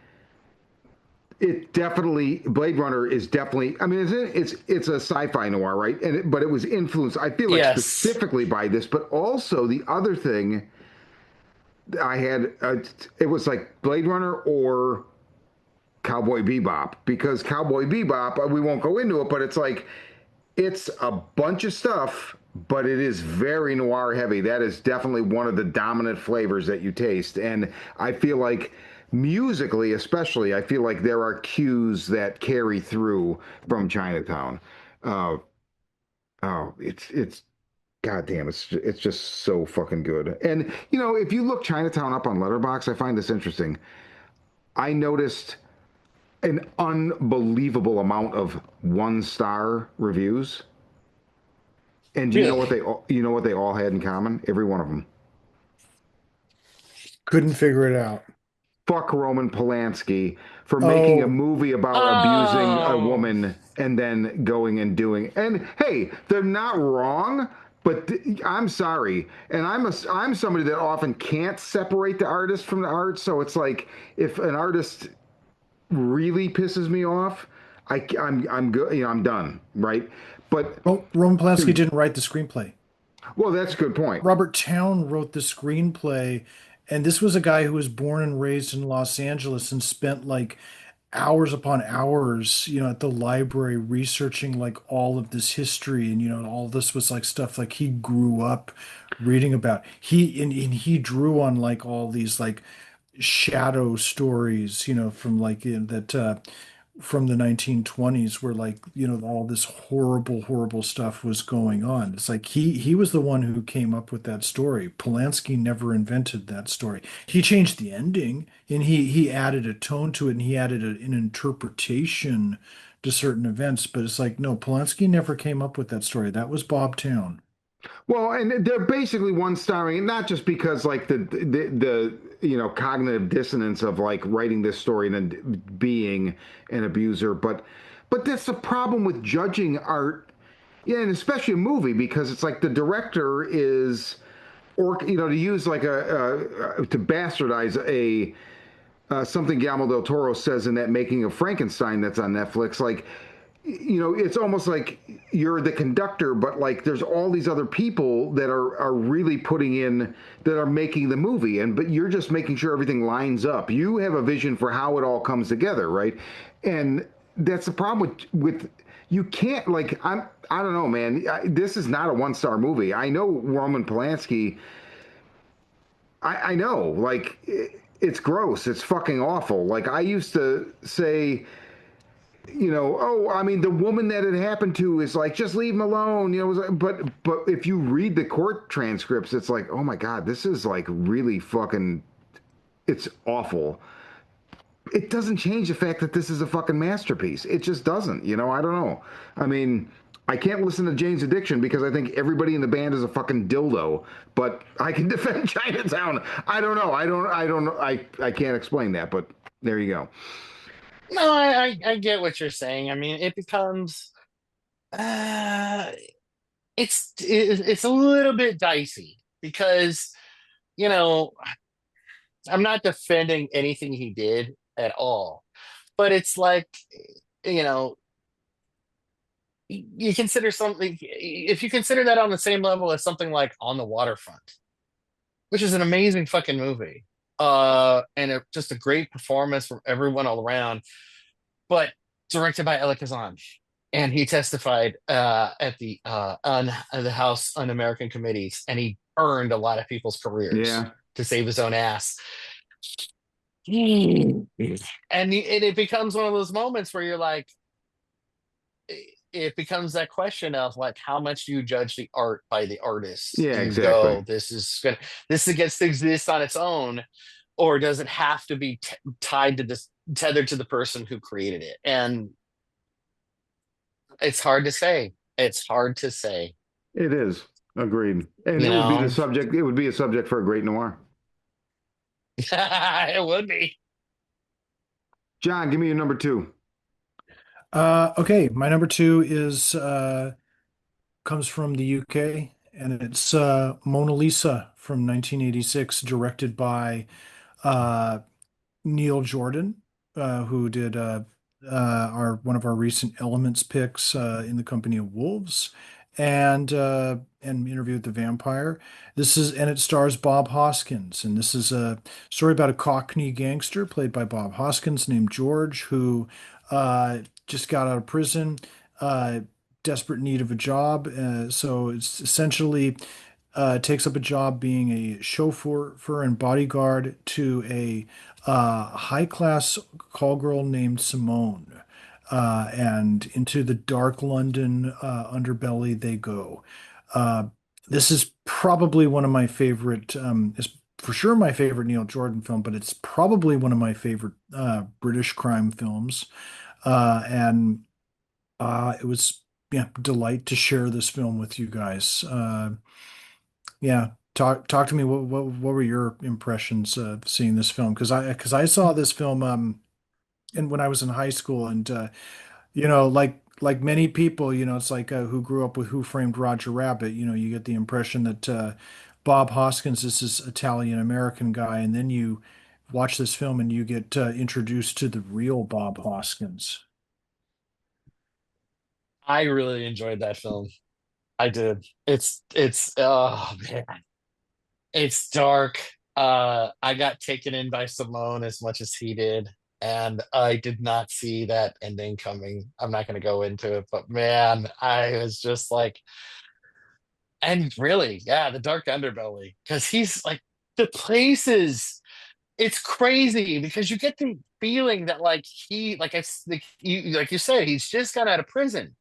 it definitely Blade Runner is definitely. I mean, it's a sci-fi noir, right? But it was influenced. I feel like Yes. specifically by this, but also the other thing I had. It was like Blade Runner or Cowboy Bebop because Cowboy Bebop. We won't go into it, but it's like it's a bunch of stuff, but it is very noir heavy. That is definitely one of the dominant flavors that you taste. And I feel like musically, especially, I feel like there are cues that carry through from Chinatown. Uh, oh, it's goddamn, it's just so fucking good. And you know, if you look Chinatown up on Letterboxd, I find this interesting. I noticed an unbelievable amount of one-star reviews. And do Really? you know what they all had in common? Every one of them. Couldn't figure it out. Fuck Roman Polanski for making a Oh, movie about abusing a Oh, woman and then going and doing. And hey, they're not wrong, but I'm sorry. And I'm somebody that often can't separate the artist from the art. So it's like if an artist really pisses me off, I'm good. You know, I'm done. Right. But Roman Polanski dude, didn't write the screenplay. well, that's a good point. Robert Town wrote the screenplay, and this was a guy who was born and raised in Los Angeles and spent like hours upon hours, at the library researching like all of this history, and all this was like stuff like he grew up reading about. And he drew on like all these like shadow stories, from like that from the 1920s where like, all this horrible stuff was going on. It's like he was the one who came up with that story. Polanski never invented that story. He changed the ending and he added a tone to it and he added an interpretation to certain events, but it's like no, Polanski never came up with that story. That was Bob Town. Well, and they're basically one starring, and not just because like the cognitive dissonance of like writing this story and then being an abuser, but that's the problem with judging art, yeah, and especially a movie because it's like the director is, or to use like to bastardize a something Guillermo del Toro says in that Making of Frankenstein that's on Netflix, like it's almost like you're the conductor, but like there's all these other people that are really putting in that are making the movie, and but you're just making sure everything lines up. You have a vision for how it all comes together, right? And that's the problem with you can't like I don't know, man. This is not a one-star movie. I know Roman Polanski. I know, like it's gross. It's fucking awful. Like I used to say oh, I mean, the woman that it happened to is like, just leave him alone, but if you read the court transcripts, it's like, oh my God, this is like really fucking, it's awful. It doesn't change the fact that this is a fucking masterpiece. It just doesn't, I don't know. I mean, I can't listen to Jane's Addiction because I think everybody in the band is a fucking dildo, but I can defend Chinatown. I don't know. I don't know. I can't explain that, but there you go. no, I get what you're saying. I mean, it becomes uh it's a little bit dicey because, you know, I'm not defending anything he did at all. But it's like, you know, you consider something if you consider that on the same level as something like On the Waterfront, which is an amazing fucking movie. And just a great performance from everyone all around, but directed by Elia Kazan. And he testified at the House Un-American committees, and he burned a lot of people's careers Yeah, to save his own ass. And it becomes one of those moments where you're like, it becomes that question of like, how much do you judge the art by the artist? yeah, Do you exactly. go, this gets to exist on its own, or does it have to be tied to this, tethered to the person who created it? And it's hard to say. It's hard to say. It is. Agreed. And You it would be the know, subject. It would be a subject for a great noir. it would be. John, give me your number two. Okay, my number two is comes from the UK, and it's Mona Lisa from 1986, directed by uh, Neil Jordan, who did our one of our recent Elements picks, In the Company of Wolves, and Interview with the Vampire. And it stars Bob Hoskins, and this is a story about a Cockney gangster played by Bob Hoskins named George, who just got out of prison, uh, desperate need of a job. So it's essentially takes up a job being a chauffeur and bodyguard to a high class call girl named Simone. And into the dark London underbelly they go. Uh, this is probably one of my favorite, is for sure my favorite Neil Jordan film, but it's probably one of my favorite British crime films. And it was, yeah, delight to share this film with you guys. Yeah, talk to me. What were your impressions of seeing this film? Because I saw this film and when I was in high school, and like many people, it's like who grew up with Who Framed Roger Rabbit. You get the impression that Bob Hoskins is this Italian American guy, and then you watch this film and you get introduced to the real Bob Hoskins. I really enjoyed that film. I did. It's oh man, it's dark. I got taken in by Simone as much as he did, and I did not see that ending coming. I'm not going to go into it, but man, I was just like, and really, yeah, the dark underbelly, because he's like the places. It's crazy because you get the feeling that like like you said, he's just got out of prison.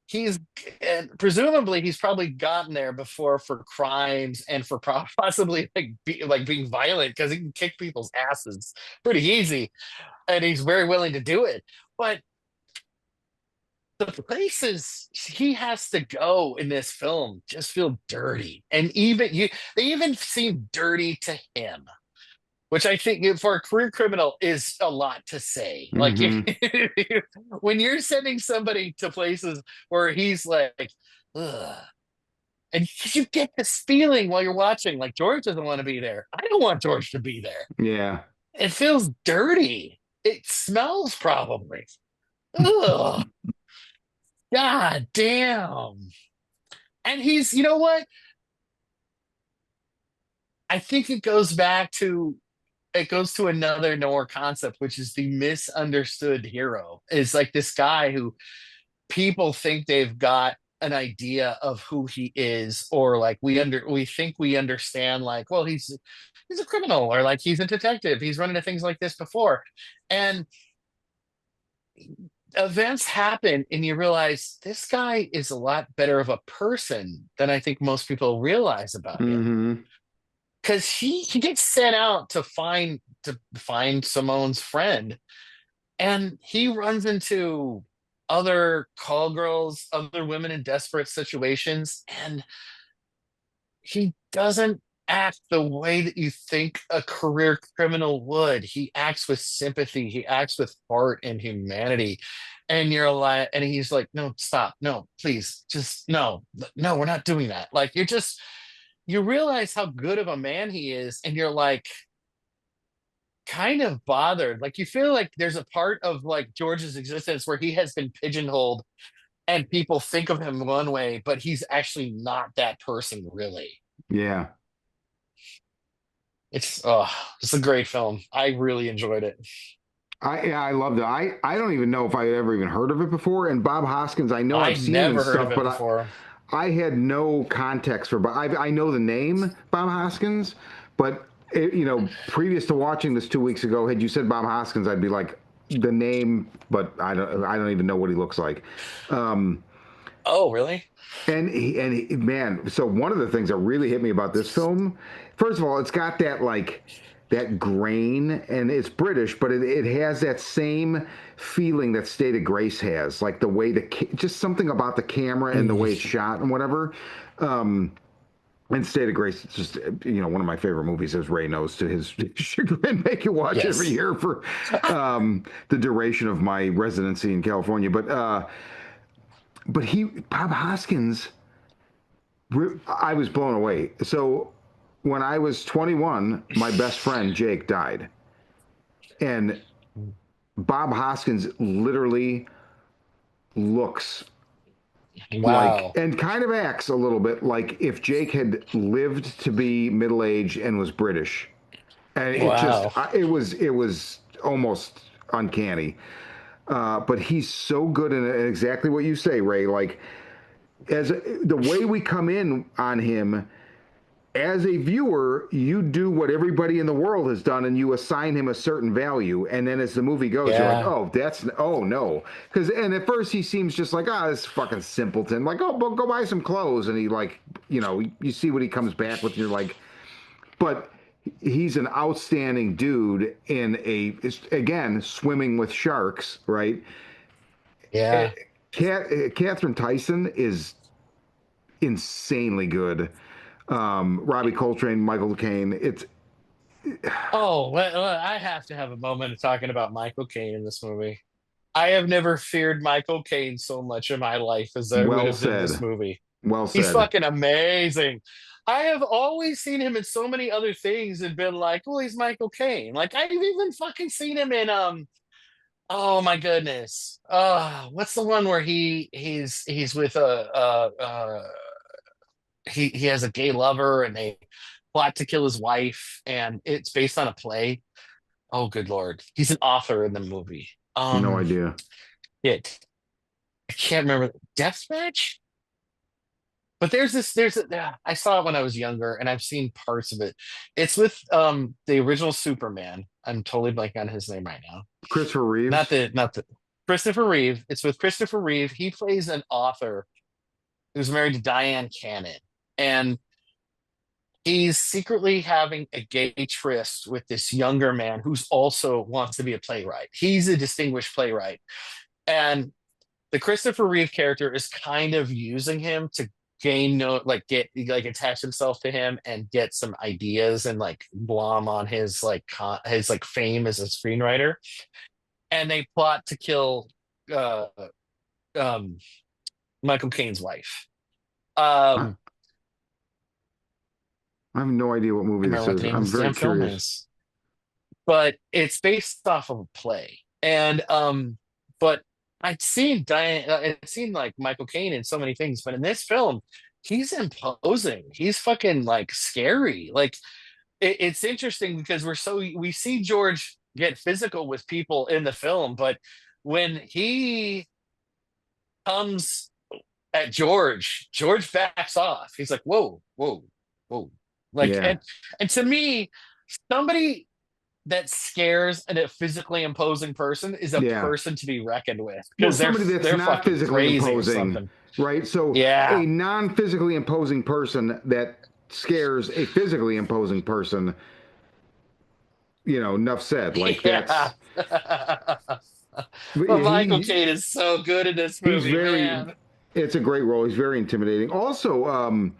He's and presumably he's probably gotten there before for crimes and for possibly like being violent because he can kick people's asses pretty easy, and he's very willing to do it. But the places he has to go in this film just feel dirty, and they even seem dirty to him, which I think for a career criminal is a lot to say. Like Hmm. when you're sending somebody to places where he's like, ugh, and you get this feeling while you're watching, like George doesn't want to be there. I don't want George to be there. Yeah. It feels dirty. It smells probably. Ugh, god damn. And you know what? I think it goes to another Noir concept, which is the misunderstood hero. Is like this guy who people think they've got an idea of who he is, or like we think we understand, like, well, he's a criminal, or like he's a detective. He's run into things like this before. And events happen and you realize this guy is a lot better of a person than I think most people realize about him, Hmm. because he gets sent out to find Simone's friend, and he runs into other call girls, other women in desperate situations, and he doesn't act the way that you think a career criminal would. He acts with sympathy, he acts with heart and humanity. And you're like, and he's like, no, stop, no, please, just no, no, we're not doing that. Like you realize how good of a man he is, and you're like kind of bothered. Like you feel like there's a part of like George's existence where he has been pigeonholed and people think of him one way, but he's actually not that person really. Yeah. It's a great film. I really enjoyed it. Yeah, I loved it. I don't even know if I had ever even heard of it before. And Bob Hoskins, I know I've I'd seen him in never heard of stuff, it but before. I had no context for Bob. I know the name Bob Hoskins, but previous to watching this 2 weeks ago, had you said Bob Hoskins, I'd be like the name, but I don't even know what he looks like. Um, Oh, really? man, so one of the things that really hit me about this film, first of all, it's got that like that grain, and it's British, but it has that same feeling that State of Grace has, like the way just something about the camera and the way it's Mm. shot and whatever. Um, and State of Grace, it's just one of my favorite movies, as Ray knows to his chagrin. Make you watch every Yes. year for the duration of my residency in California. But Bob Hoskins, I was blown away. So when I was 21, my best friend Jake died, and Bob Hoskins literally looks like, Wow. and kind of acts a little bit like if Jake had lived to be middle aged and was British. And Wow. it was almost uncanny. But he's so good in it, and exactly what you say, Ray. Like as the way we come in on him as a viewer, you do what everybody in the world has done, and you assign him a certain value. And then as the movie goes, you're like, Yeah. oh no, because and at first he seems just like, this fucking simpleton. Like, oh, go buy some clothes, and he like, you see what he comes back with, and you're like, but he's an outstanding dude in again swimming with sharks, right? Yeah. Catherine Tyson is insanely good. Robbie Coltrane, Michael Caine. It's Oh, I have to have a moment of talking about Michael Caine in this movie. I have never feared Michael Caine so much in my life as I would well have in this said. movie. Well He's said. fucking amazing. I have always seen him in so many other things and been like, well, he's Michael Caine. Like I've even fucking seen him in oh my goodness. What's the one where he's with he has a gay lover and they plot to kill his wife and it's based on a play. Oh good Lord. He's an author in the movie. No idea. It I can't remember. Deathmatch? But I saw it when I was younger and I've seen parts of it. It's with the original Superman. I'm totally blanking on his name right now. Christopher Not Reeves. the not the Christopher Reeve. It's with Christopher Reeve. He plays an author who's married to Diane Cannon. And he's secretly having a gay tryst with this younger man who's also wants to be a playwright. He's a distinguished playwright. And the Christopher Reeve character is kind of using him to gain no like get like attach himself to him and get some ideas and like glom on his his like fame as a screenwriter. And they plot to kill uh um Michael Caine's wife. I, Um I have no idea what I movie this remember what is. the name of I'm this very damn film curious. is, but it's based off of a play. And but I'd seen like Michael Caine in so many things, but in this film, he's imposing. He's fucking like scary. Like it's interesting because we see George get physical with people in the film, but when he comes at George backs off. He's like, whoa, whoa, whoa. Like Yeah. and to me, somebody that scares a physically imposing person is a Yeah. person to be reckoned with Well, because somebody that's they're not fucking physically crazy or imposing, something. right? So Yeah. a non-physically imposing person that scares a physically imposing person, enough said. Like Yeah. that's But Michael he Caine is so good in this he's movie, very man. it's a great role. He's very intimidating. Also,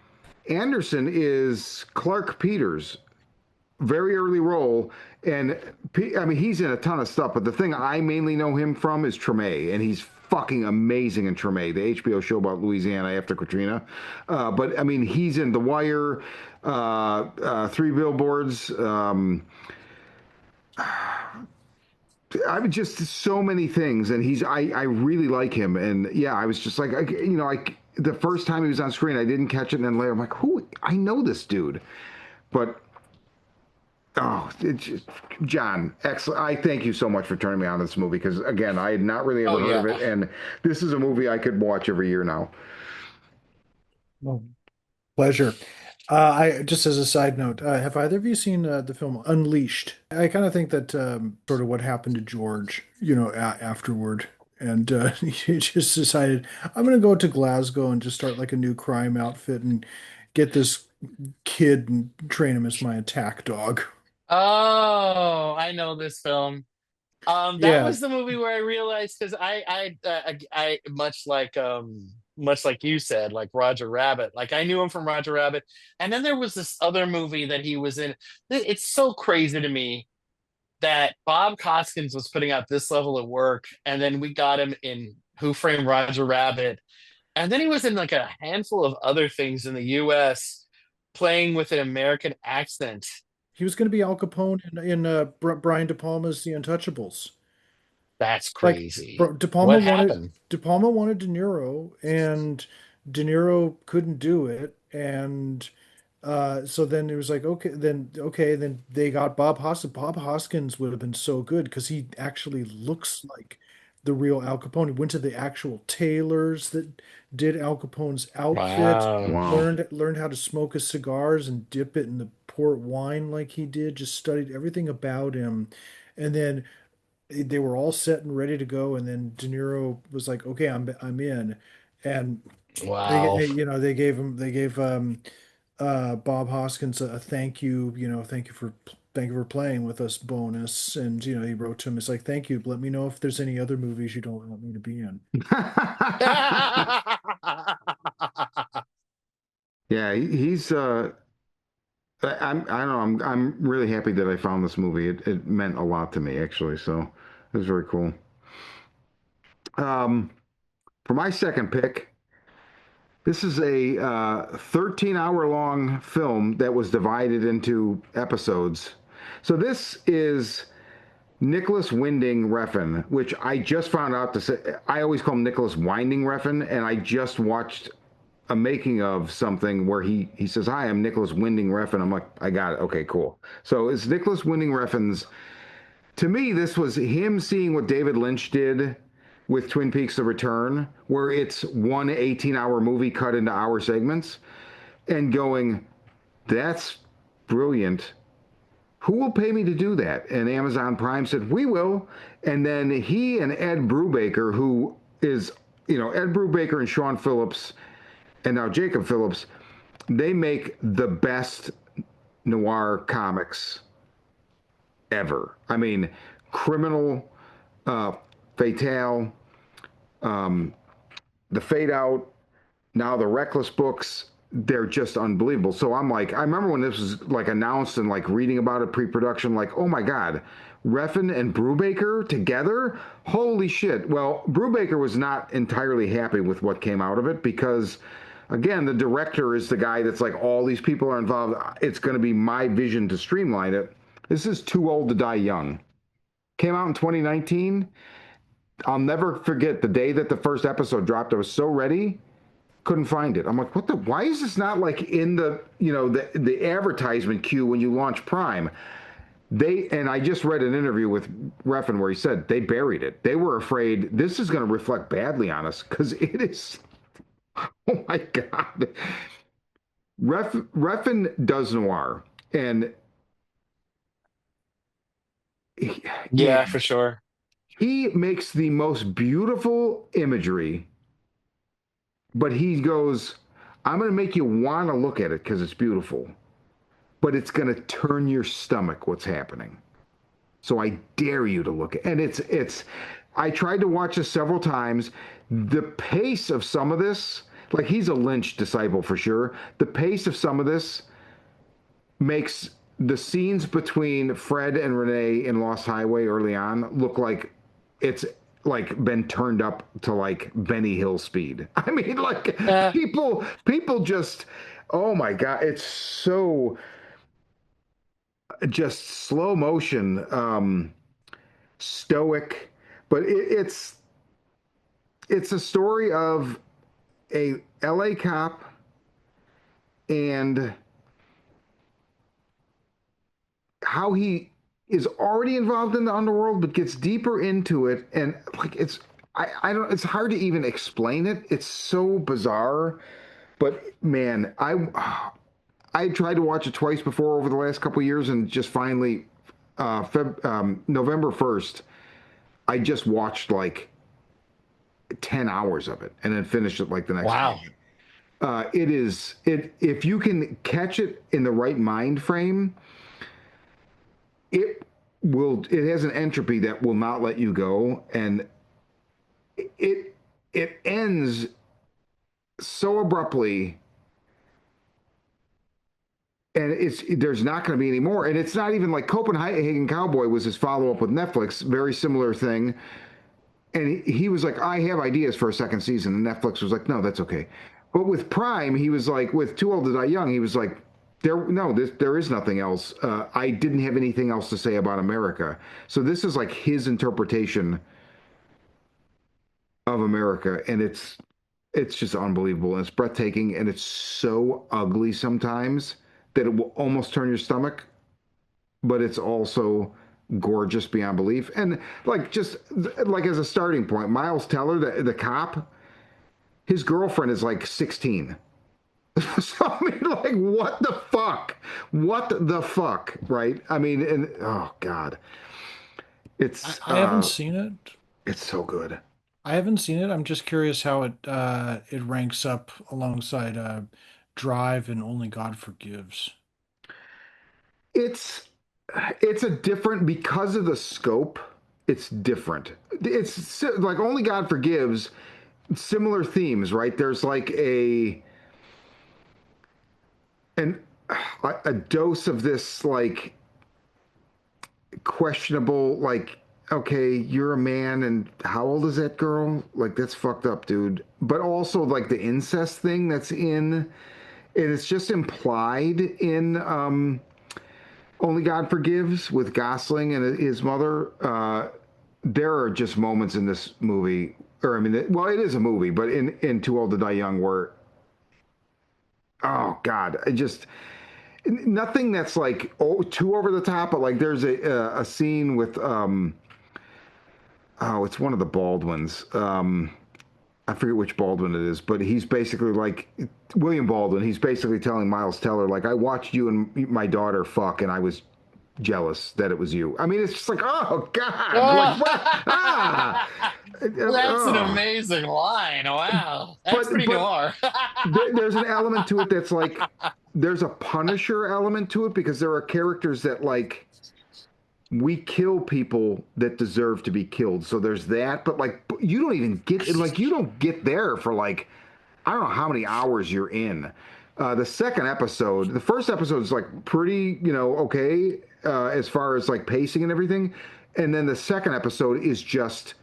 Anderson is Clark Peters, very early role, and I mean he's in a ton of stuff. But the thing I mainly know him from is Treme, and he's fucking amazing in Treme, the HBO show about Louisiana after Katrina. But I mean he's in The Wire, Three Billboards. I mean, just so many things, and I really like him, and yeah, I was just like, the first time he was on screen, I didn't catch it, and then later I'm like, who? I know this dude, but it's just, John, excellent. I thank you so much for turning me on to this movie because again, I had not really Oh ever heard of yeah. it, and this is a movie I could watch every year now. Oh, pleasure. I just as a side note, have either of you seen the film Unleashed? I kind of think that sort of what happened to George, afterward, and he just decided I'm going to go to Glasgow and just start like a new crime outfit and get this kid and train him as my attack dog. Oh, I know this film. That Yeah, was the movie where I realized because much like you said, like Roger Rabbit, like I knew him from Roger Rabbit, and then there was this other movie that he was in. It's so crazy to me that Bob Hoskins was putting out this level of work, and then we got him in Who Framed Roger Rabbit, and then he was in like a handful of other things in the U.S. playing with an American accent. he was going to be Al Capone in Brian De Palma's The Untouchables. That's Like crazy. De What wanted happened? De Palma wanted De Niro, and De Niro couldn't do it, and so then it was like, okay, then they got Bob Hoskins. Bob Hoskins would have been so good because he actually looks like the real Al Capone. He went to the actual tailors that did Al Capone's outfit, Wow. Wow. learned how to smoke his cigars and dip it in the port wine like he did, just studied everything about him. And then they were all set and ready to go, and then De Niro was like, "Okay, I'm in," and Wow. they gave Bob Hoskins a thank you, thank you for playing with us bonus, and he wrote to him, it's like, "Thank you, let me know if there's any other movies you don't want me to be in." Yeah, he's I don't know, I'm really happy that I found this movie. It meant a lot to me actually, so it was very cool. Um, for my second pick, this is a 13-hour long film that was divided into episodes. So this is Nicholas Winding Refn, which I just found out to say. I always call him Nicholas Winding Refn, and I just watched a making of something where he says, "Hi, I'm Nicholas Winding Refn." I'm like, I got it. Okay, cool. So it's Nicholas Winding Refn's. To me, this was him seeing what David Lynch did with Twin Peaks: The Return, where it's one 18-hour movie cut into hour segments, and going, "That's brilliant. Who will pay me to do that?" And Amazon Prime said, "We will." And then he and Ed Brubaker, who is, Ed Brubaker and Sean Phillips, and now Jacob Phillips, they make the best noir comics ever. I mean, Criminal, uh, Fatale, The Fade Out, now the Reckless books, they're just unbelievable. So I'm like, I remember when this was like announced and like reading about it pre-production, like, oh my God, Refn and Brubaker together? Holy shit. Well, Brubaker was not entirely happy with what came out of it because, again, the director is the guy that's like, all these people are involved. It's going to be my vision to streamline it. This is Too Old to Die Young. Came out in 2019. I'll never forget the day that the first episode dropped. I was so ready, couldn't find it. I'm like, what the? Why is this not like in the the advertisement queue when you launch Prime? And I just read an interview with Refn where he said they buried it. They were afraid this is going to reflect badly on us because it is. Oh my God, Refn does noir, and Yeah, man, for sure. he makes the most beautiful imagery, but he goes, "I'm going to make you want to look at it because it's beautiful." But it's going to turn your stomach what's happening. So I dare you to look at, and it's I tried to watch this several times. The pace of some of this, like he's a Lynch disciple for sure. The pace of some of this makes the scenes between Fred and Renee in Lost Highway early on look like it's like been turned up to like Benny Hill speed. I mean, like Uh, people just, oh my God, it's so just slow motion, stoic, but it's a story of a LA cop and how he is already involved in the underworld but gets deeper into it, and like I don't, it's hard to even explain it. It's so bizarre, but man, I tried to watch it twice before over the last couple of years, and just finally November 1st I just watched like 10 hours of it and then finished it like the next wow. day. It is it if you can catch it in the right mind frame, it it has an entropy that will not let you go, and it it ends so abruptly, and it's there's not going to be any more. And it's not even like Copenhagen Cowboy was his follow up with Netflix, very similar thing. And he was like, I have ideas for a second season, and Netflix was like, no, that's okay. But with Prime, he was like, with Too Old to Die Young, he was like, there is nothing else. I didn't have anything else to say about America. So this is like his interpretation of America, and it's just unbelievable, and it's breathtaking, and it's so ugly sometimes that it will almost turn your stomach, but it's also gorgeous beyond belief. And like just like as a starting point, Miles Teller, the cop, his girlfriend is like 16. So I mean, like, what the fuck? What the fuck, right? I mean, and oh god, I, it's I haven't seen it. it's so good. I haven't seen it. I'm just curious how it ranks up alongside Drive and Only God Forgives. It's it's a different because of the scope. It's different. It's like Only God Forgives. Similar themes, right? There's like an a dose of this like questionable like okay, you're a man and how old is that girl? Like that's fucked up, dude. But also like the incest thing that's in and it's just implied in Only God Forgives with Gosling and his mother. There are just moments in this movie, or I mean, well, it is a movie, but in Too Old to Die Young, where oh god, I just nothing that's like too over the top, but like there's a scene with oh, it's one of the Baldwins. I forget which Baldwin it is, but he's basically like William Baldwin. He's basically telling Miles Teller, like, I watched you and my daughter fuck, and I was jealous that it was you. I mean, it's just like, oh God, like what? Ah, That's an oh. amazing line. Wow. That's But pretty noir. there's an element to it that's like there's a Punisher element to it because there are characters that like we kill people that deserve to be killed. So there's that, but like you don't even get like you don't get there for like I don't know how many hours you're in. The second episode, the first episode is like pretty, okay, as far as like pacing and everything, and then the second episode is just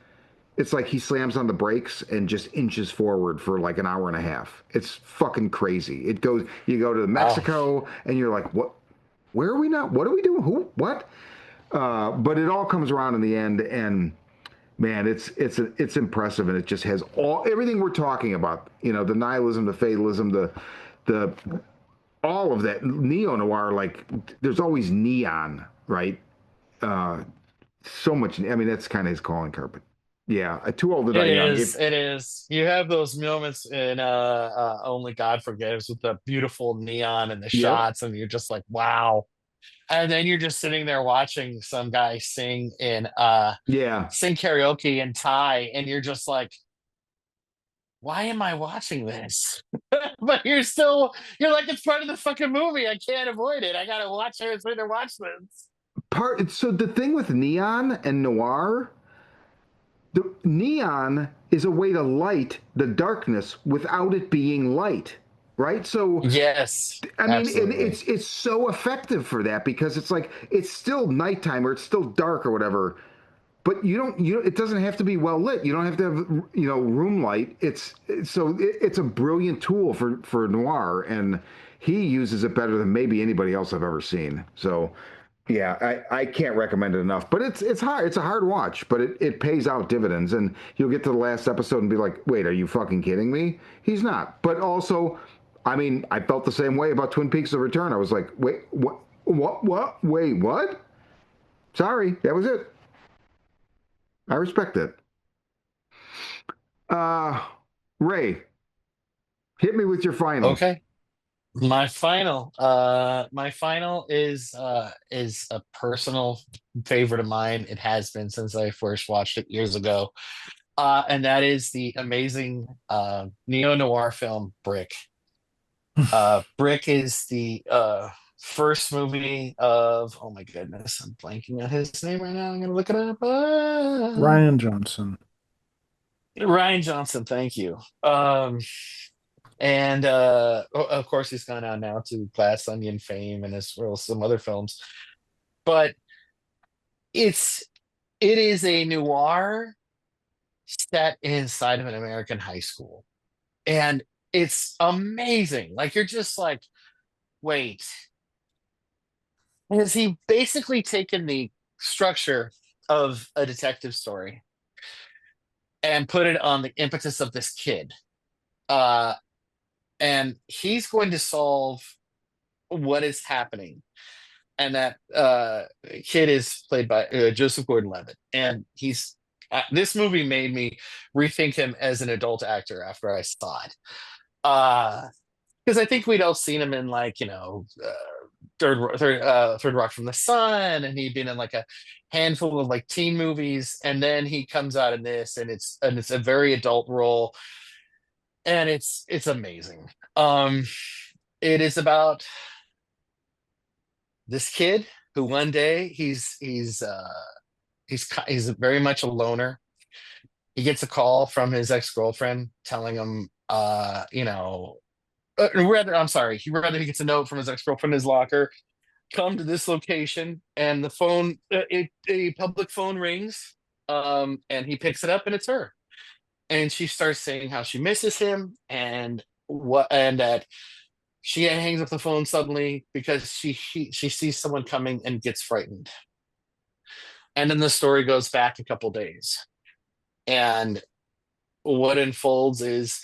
it's like he slams on the brakes and just inches forward for like an hour and a half. It's fucking crazy. It goes, you go to Oh, Mexico and you're like, what? Where are we now? What are we doing? Who? What? But it all comes around in the end, and man, it's impressive, and it just has all everything we're talking about. The nihilism, the fatalism, the all of that neo noir. Like, there's always neon, right? Uh, so much. I mean, that's kind of his calling card. But yeah, Too Old to Die it Young. is. It is. You have those moments in Only God Forgives with the beautiful neon and the Yep. shots, and you're just like, wow. And then you're just sitting there watching some guy Yeah. sing karaoke in Thai, and you're just like, why am I watching this? But you're like, it's part of the fucking movie. I can't avoid it. I gotta watch it. It's to watch this. So the thing with neon and noir, the neon is a way to light the darkness without it being light, right? So Yes, I mean, and absolutely. it's so effective for that because it's like it's still nighttime or it's still dark or whatever, but it doesn't have to be well lit. You don't have to have room light. It's a brilliant tool for noir, and he uses it better than maybe anybody else I've ever seen. So yeah, I can't recommend it enough. But it's hard. It's a hard watch, but it pays out dividends. And you'll get to the last episode and be like, wait, are you fucking kidding me? He's not. But also, I mean, I felt the same way about Twin Peaks: The Return. I was like, wait, what? Wait, what? Sorry, that was it. I respect it. Uh, Ray, hit me with your final. Okay. My final is a personal favorite of mine. It has been since I first watched it years ago. And that is the amazing neo-noir film Brick. Brick is the first movie of, oh my goodness, I'm blanking on his name right now. I'm gonna look it up. Ryan Johnson. Ryan Johnson, thank you. And of course he's gone on now to Glass Onion fame and as well as some other films. But it's it is a noir set inside of an American high school. And it's amazing. Like you're just like, wait, has he basically taken the structure of a detective story and put it on the impetus of this kid? Uh, and he's going to solve what is happening. And that kid is played by Joseph Gordon-Levitt, and he's this movie made me rethink him as an adult actor after I saw it. Because I think we'd all seen him in like Third Rock from the Sun, and he'd been in like a handful of like teen movies, and then he comes out in this, and it's a very adult role, and it's amazing. Um, it is about this kid who one day he's very much a loner. He gets a call from his ex-girlfriend telling him, rather, I'm sorry, he gets a note from his ex-girlfriend in his locker, come to this location, and the phone, a public phone rings, and he picks it up, and it's her, and she starts saying how she misses him, and that she hangs up the phone suddenly because she sees someone coming and gets frightened. And then the story goes back a couple days. And what unfolds is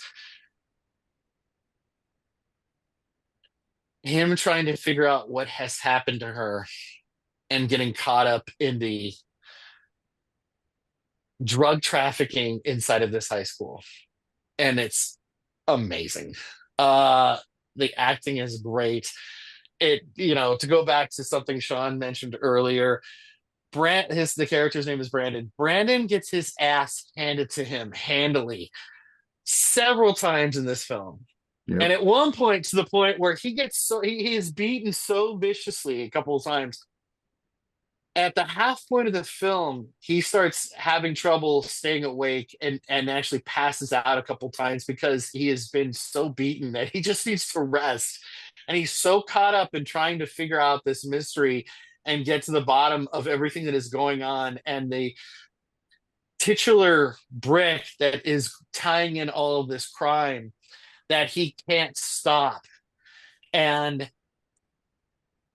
him trying to figure out what has happened to her and getting caught up in the drug trafficking inside of this high school. And it's amazing. The acting is great. To go back to something Sean mentioned earlier, the character's name is Brandon. Brandon gets his ass handed to him handily several times in this film. And Yep. at one point, to the point where he is beaten so viciously a couple of times. At the half point of the film, he starts having trouble staying awake and actually passes out a couple times because he has been so beaten that he just needs to rest. And he's so caught up in trying to figure out this mystery and get to the bottom of everything that is going on, and the titular brick that is tying in all of this crime, that he can't stop. And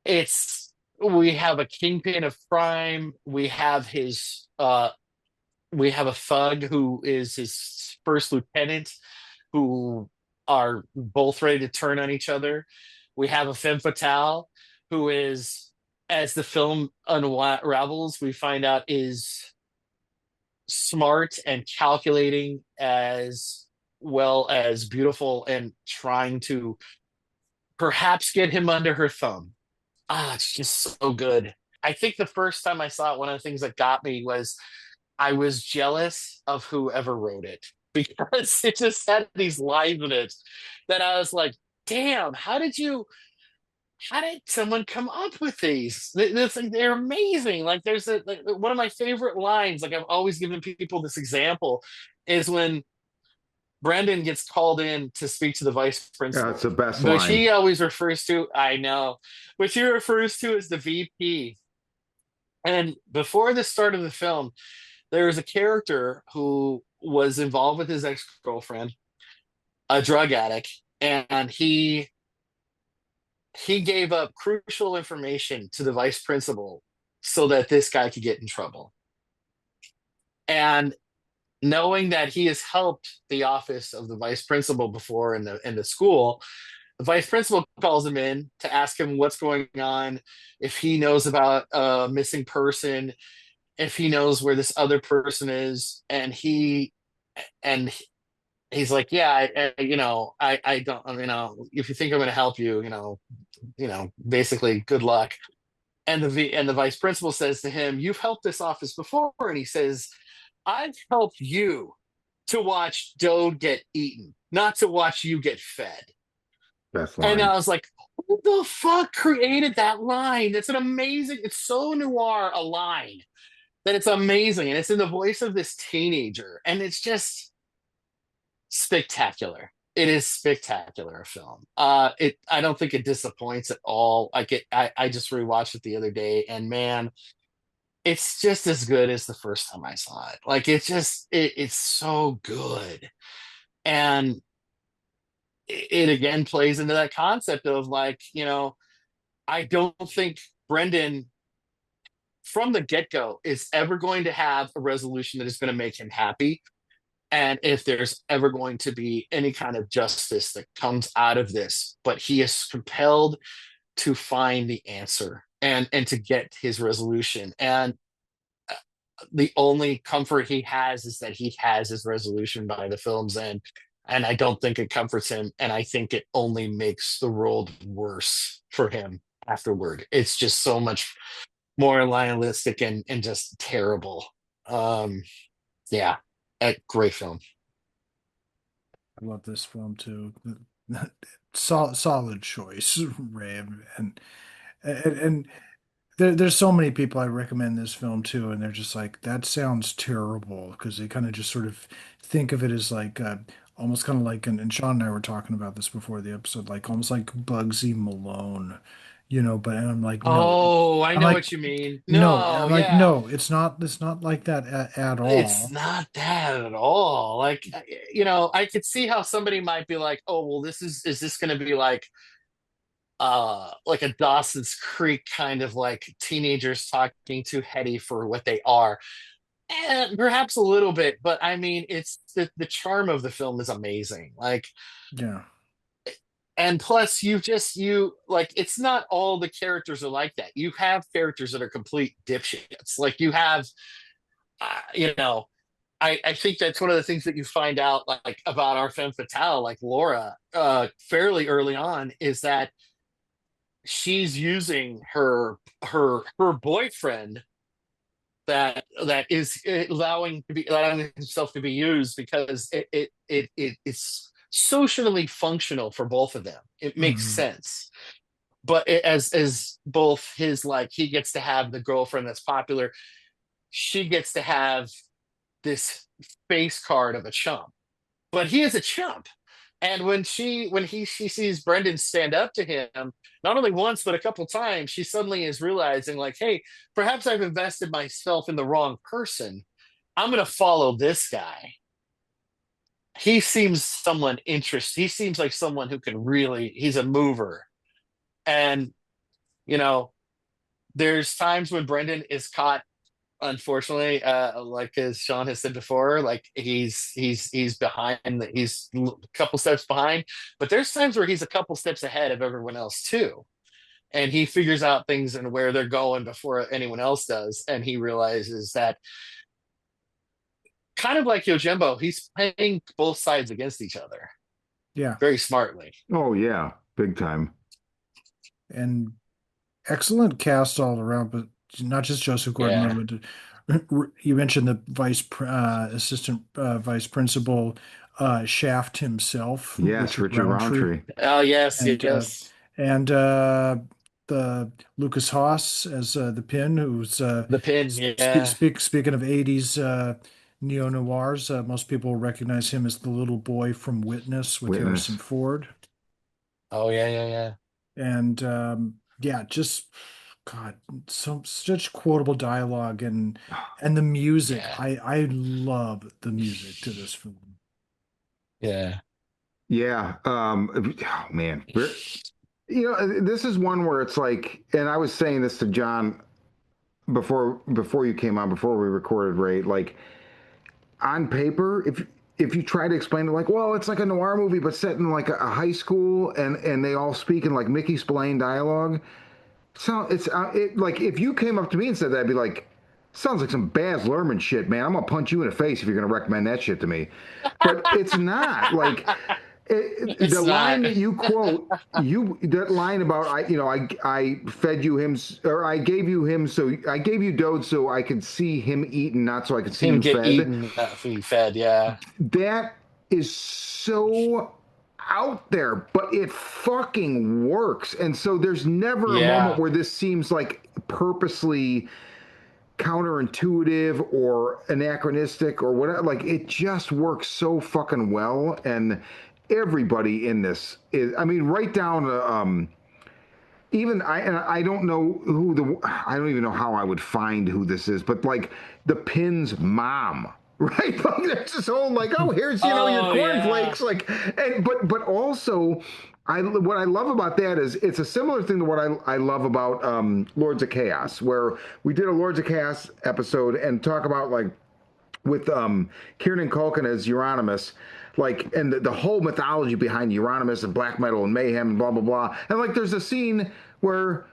we have a kingpin of crime. We have a thug who is his first lieutenant, who are both ready to turn on each other. We have a femme fatale who is, as the film unravels, we find out is smart and calculating as well as beautiful, and trying to perhaps get him under her thumb. It's just so good. I think the first time I saw it, one of the things that got me was I was jealous of whoever wrote it, because it just had these lines in it that I was like, damn, how did someone come up with these? They're amazing. Like one of my favorite lines, like I've always given people this example, is when Brendan gets called in to speak to the vice Yeah, it's principal, the best which line. he always refers to, I know, which he refers to as the VP. And before the start of the film, there was a character who was involved with his ex-girlfriend, a drug addict, and he gave up crucial information to the vice principal so that this guy could get in trouble. And knowing that he has helped the office of the vice principal before in the school, the vice principal calls him in to ask him what's going on, if he knows about a missing person, if he knows where this other person is, and and he's like, yeah, I don't, if you think I'm going to help you, basically, good luck. And the vice principal says to him, "You've helped this office before," and he says, "I've helped you to watch Dode get eaten, not to watch you get fed." Best And line. I was like, Who the fuck created that line? That's an amazing, it's so noir a line that it's amazing. And it's in the voice of this teenager. And it's just spectacular. It is spectacular a film. I don't think it disappoints at all. I just rewatched it the other day and man, it's just as good as the first time I saw it. Like it's so good. And it again plays into that concept of like, I don't think Brendan from the get-go is ever going to have a resolution that is going to make him happy. And if there's ever going to be any kind of justice that comes out of this, but he is compelled to find the answer and to get his resolution. And the only comfort he has is that he has his resolution by the film's end. And I don't think it comforts him. And I think it only makes the world worse for him afterward. It's just so much more nihilistic and just terrible. Um, yeah, a great film. I love this film too. Solid choice, Ray, and there's so many people I recommend this film to, and they're just like, that sounds terrible because they kind of just sort of think of it as like almost kind of like, and Sean and I were talking about this before the episode, like almost like Bugsy Malone, but and I'm like, no, Oh, I I'm know like, what you mean. no, No, I'm like, yeah. no, it's not like that at It's all. not that at all. I could see how somebody might be like, "Oh, well, is this going to be like a Dawson's Creek kind of like teenagers talking to Hetty for what they are?" And perhaps a little bit, but I mean, it's the charm of the film is amazing. Like, Yeah, and plus, you like it's not all the characters are like that. You have characters that are complete dipshits. Like you have, uh, you know, I think that's one of the things that you find out like about our femme fatale, like Laura, fairly early on, is that she's using her boyfriend that is allowing himself to be used because it's socially functional for both of them. It makes hmm sense. But as both his like he gets to have the girlfriend that's popular, she gets to have this face card of a chump. But he is a chump. And she sees Brendan stand up to him, not only once but a couple times, she suddenly is realizing like, hey, perhaps I've invested myself in the wrong person. I'm going to follow this guy. He seems someone interested. He seems like someone who can really. He's a mover, and you know, there's times when Brendan is caught unfortunately, like as Sean has said before, like he's behind, he's a couple steps behind, but there's times where he's a couple steps ahead of everyone else too, and he figures out things and where they're going before anyone else does, and he realizes that kind of like Yojimbo, he's playing both sides against each other yeah, very smartly. Oh yeah, big time. and excellent cast all around, but not just Joseph Yeah, Gordon-Levitt. You mentioned the assistant vice principal, Shaft himself, Yes, Richard Richard Roundtree, Roundtree. oh yes, and yes, the Lucas Haas as the Pin, who's the pin, yeah, speaking of '80s neo noirs. Most people recognize him as the little boy from Witness with Harrison Witness. Ford. oh yeah, yeah, yeah, And yeah, just God, such quotable dialogue and the music. yeah, I love the music to this film. yeah. Yeah. Oh man. This is one where it's like, and I was saying this to John before you came on, before we recorded, right? Like on paper, if you try to explain it like, well, it's like a noir movie, but set in like a high school and they all speak in like Mickey Spillane dialogue. So like if you came up to me and said that, I'd be like, sounds like some Baz Luhrmann shit, man. I'm gonna punch you in the face if you're gonna recommend that shit to me. But it's not like the It's line not. that you quote, that line about I fed you him or I gave you him so I gave you Dode so I could see him eaten, not so I could see Him you get fed. eaten, not be fed. Yeah, That is so. out there, but it fucking works. And so there's never a moment Yeah. where this seems like purposely counterintuitive or anachronistic or whatever. Like it just works so fucking well. And everybody in this is, I mean, right down to, even I don't know who the I don't even know how I would find who this is, but like the Pin's mom, right? Like there's this whole like, oh, here's your Oh yeah. cornflakes, like, and but also. What I love about that is it's a similar thing to what I love about Lords of Chaos, where we did a Lords of Chaos episode and talk about like with Kieran Culkin as Euronymous, like, and the whole mythology behind Euronymous and black metal and mayhem and blah blah blah. And like, there's a scene where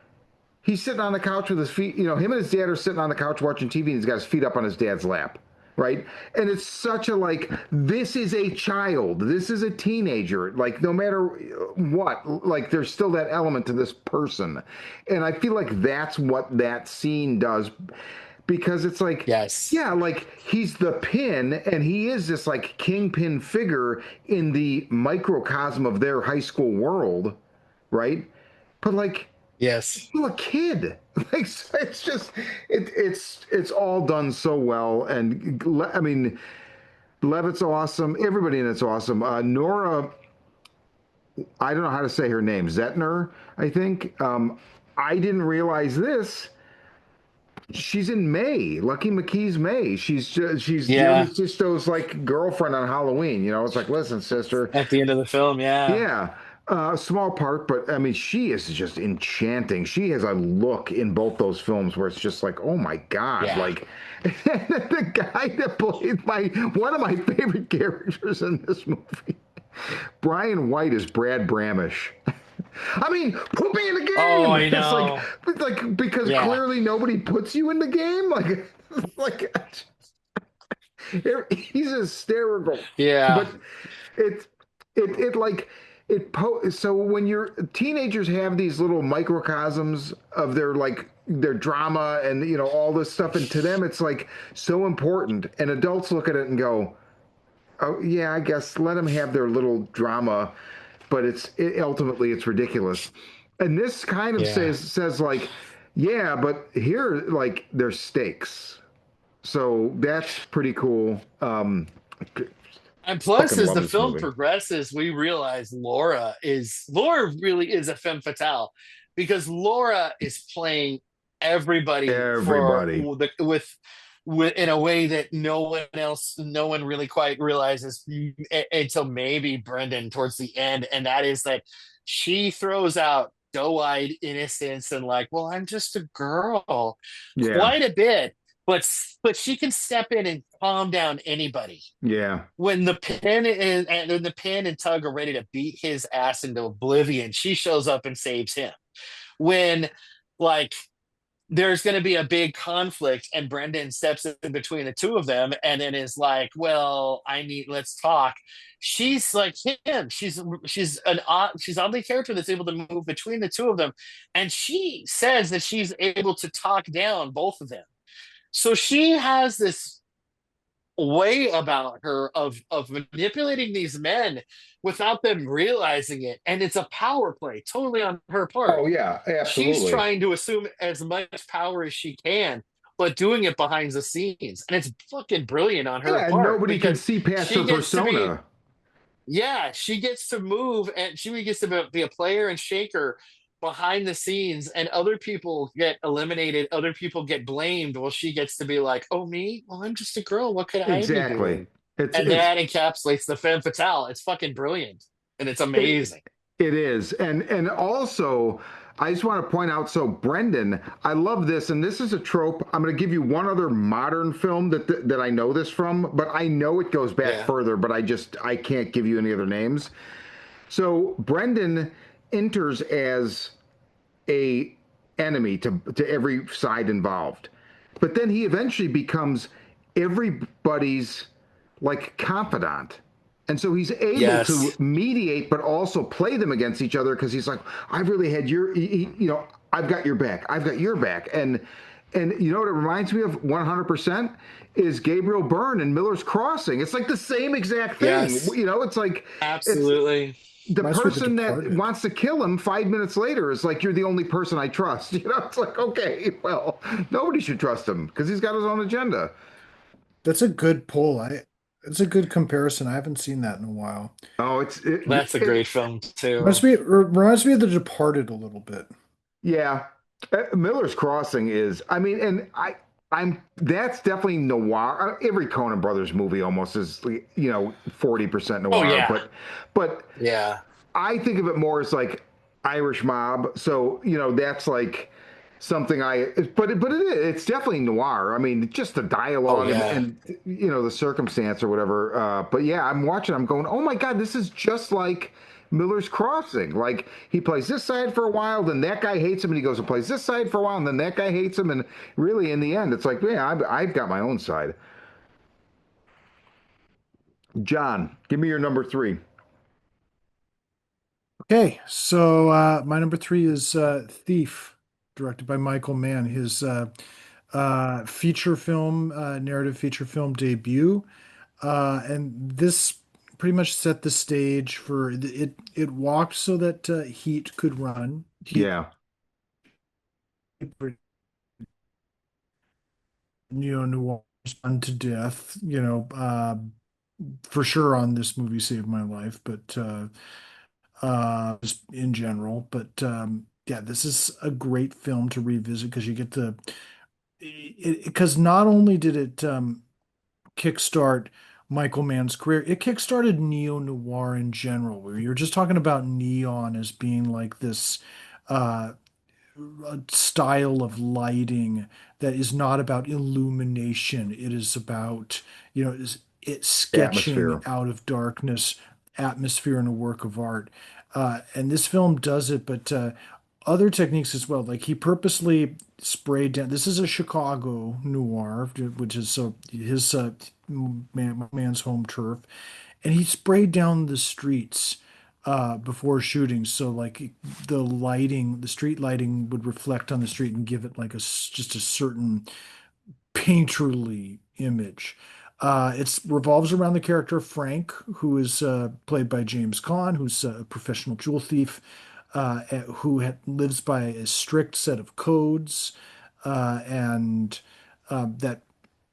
he's sitting on the couch with his feet. Him and his dad are sitting on the couch watching TV, and he's got his feet up on his dad's lap. Right. And it's such a like, this is a child. This is a teenager. Like, no matter what, like, there's still that element to this person. And I feel like that's what that scene does because it's like, Yes. yeah, like he's the pin and he is this like kingpin figure in the microcosm of their high school world. Right. But like, Yes. still a kid. Like it's just it's all done so well, and I mean Levitt's awesome. Everybody in it's awesome. Nora, I don't know how to say her name. Zetner, I think. I didn't realize this. She's in May, Lucky McKee's May. She's Jimmy Yeah. Sisto's like girlfriend on Halloween. It's like, listen, sister, At the end of the film, yeah. yeah, a small part, but I mean, she is just enchanting. She has a look in both those films where it's just like, oh my God, Yeah. like the guy that played one of my favorite characters in this movie, Brian White, is Brad Bramish. I mean, put me in the Oh, game. I know. It's like because Yeah. clearly nobody puts you in the game. Like he's hysterical, Yeah. but it it like so when your teenagers have these little microcosms of their like their drama and all this stuff, and to them it's like so important, and adults look at it and go, oh yeah, I guess let them have their little drama, but ultimately it's ridiculous. And this kind of Yeah. says like, yeah, but here like there's stakes, so that's pretty cool. And plus, Fucking as love the this film movie. progresses, we realize Laura really is a femme fatale because Laura is playing everybody for Everybody. with in a way that no one really quite realizes until maybe Brendan towards the end, and that is that she throws out doe-eyed innocence and like, well, I'm just a girl, Yeah. quite a bit, but she can step in and calm down anybody Yeah. when the pin and Tug are ready to beat his ass into oblivion. She shows up and saves him. When like there's going to be a big conflict and Brendan steps in between the two of them and then is like, well, let's talk. She's like him. She's oddly character that's able to move between the two of them, and she says that she's able to talk down both of them. So she has this way about her of manipulating these men without them realizing it, and it's a power play totally on her part. Oh yeah, She's absolutely. trying to assume as much power as she can, but doing it behind the scenes, and it's fucking brilliant on her Yeah, and part nobody can because see past her she gets to be persona. yeah, she gets to move and she gets to be a player and shaker behind the scenes, and other people get eliminated, other people get blamed. Well, she gets to be like, oh, me? Well, I'm just a girl. What could I be Exactly. doing? It's And it's that encapsulates the femme fatale. It's fucking brilliant. And it's it, amazing. it is. And also I just want to point out, so Brendan, I love this, and this is a trope. I'm going to give you one other modern film that I know this from, but I know it goes back Yeah. further, but I can't give you any other names. So Brendan enters as a enemy to every side involved. But then he eventually becomes everybody's like confidant. And so he's able to Yes. mediate, but also play them against each other because he's like, I've really had I've got your back, I've got your back, And you know what it reminds me of 100% is Gabriel Byrne and Miller's Crossing. It's like the same exact thing. Yes, You know, it's like it's absolutely. the Reminds me of The person that Departed. wants to kill him 5 minutes later is like, you're the only person I trust. You know, it's like, okay, well, nobody should trust him because he's got his own agenda. That's a good pull. It's a good comparison. I haven't seen that in a while. Oh, That's a great film too. Reminds me of The Departed a little bit. yeah. Miller's Crossing is, I mean, and that's definitely noir. Every Coen Brothers movie almost is, 40% Oh noir, yeah, but yeah. I think of it more as like Irish mob. So, that's like something it's definitely noir. I mean, just the Oh dialogue yeah. the circumstance or whatever. But yeah, I'm watching, I'm going, oh my God, this is just like Miller's Crossing. Like he plays this side for a while, then that guy hates him, and he goes and plays this side for a while, and then that guy hates him. And really, in the end, it's like, yeah, I've got my own side. John, give me your number three. Okay, so my number three is Thief, directed by Michael Mann. His feature film, narrative feature film debut. And this pretty much set the stage for it. It walked so that Heat could run. Heat, Yeah, Noir done to death. For sure on this movie saved my life, but just in general. But yeah, this is a great film to revisit because you get the because not only did it kickstart Michael Mann's career, it kickstarted neo noir in general, where you're just talking about neon as being like this uh, style of lighting that is not about illumination. It is about, it's sketching atmosphere. out of darkness, atmosphere in a work of art. And this film does it, but other techniques as well. Like he purposely sprayed down. This is a Chicago noir, which is so his man's home turf, and he sprayed down the streets before shooting. So like the lighting, the street lighting would reflect on the street and give it like just a certain painterly image. It revolves around the character of Frank, who is played by James Caan, who's a professional jewel thief who lives by a strict set of codes and that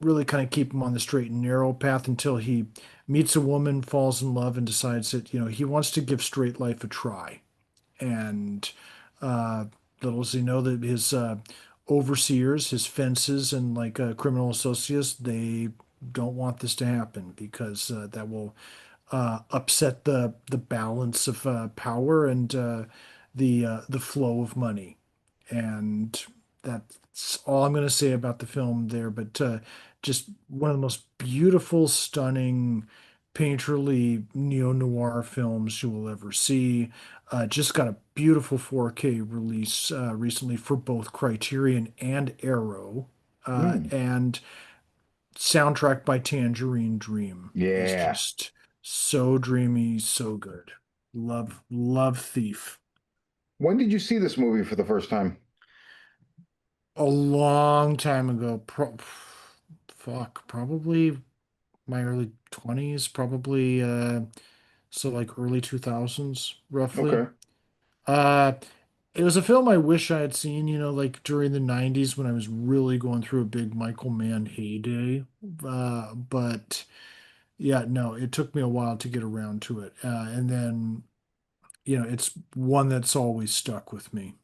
really kind of keep him on the straight and narrow path until he meets a woman, falls in love, and decides that he wants to give straight life a try. And uh, little does he know that his overseers, his fences, and like criminal associates, they don't want this to happen because that will upset the balance of power and the flow of money. And that's all I'm going to say about the film there. But just one of the most beautiful, stunning, painterly neo-noir films you will ever see. Just got a beautiful 4K release recently for both Criterion and Arrow. Hmm. And soundtrack by Tangerine Dream is Yeah. just so dreamy, so good. Love Thief. When did you see this movie for the first time? A long time ago, probably my early 20s, probably so like early 2000s roughly. Okay. Uh it was a film I wish I had seen, like during the 90s when I was really going through a big Michael Mann heyday. But yeah, no, it took me a while to get around to it. And then, it's one that's always stuck with me.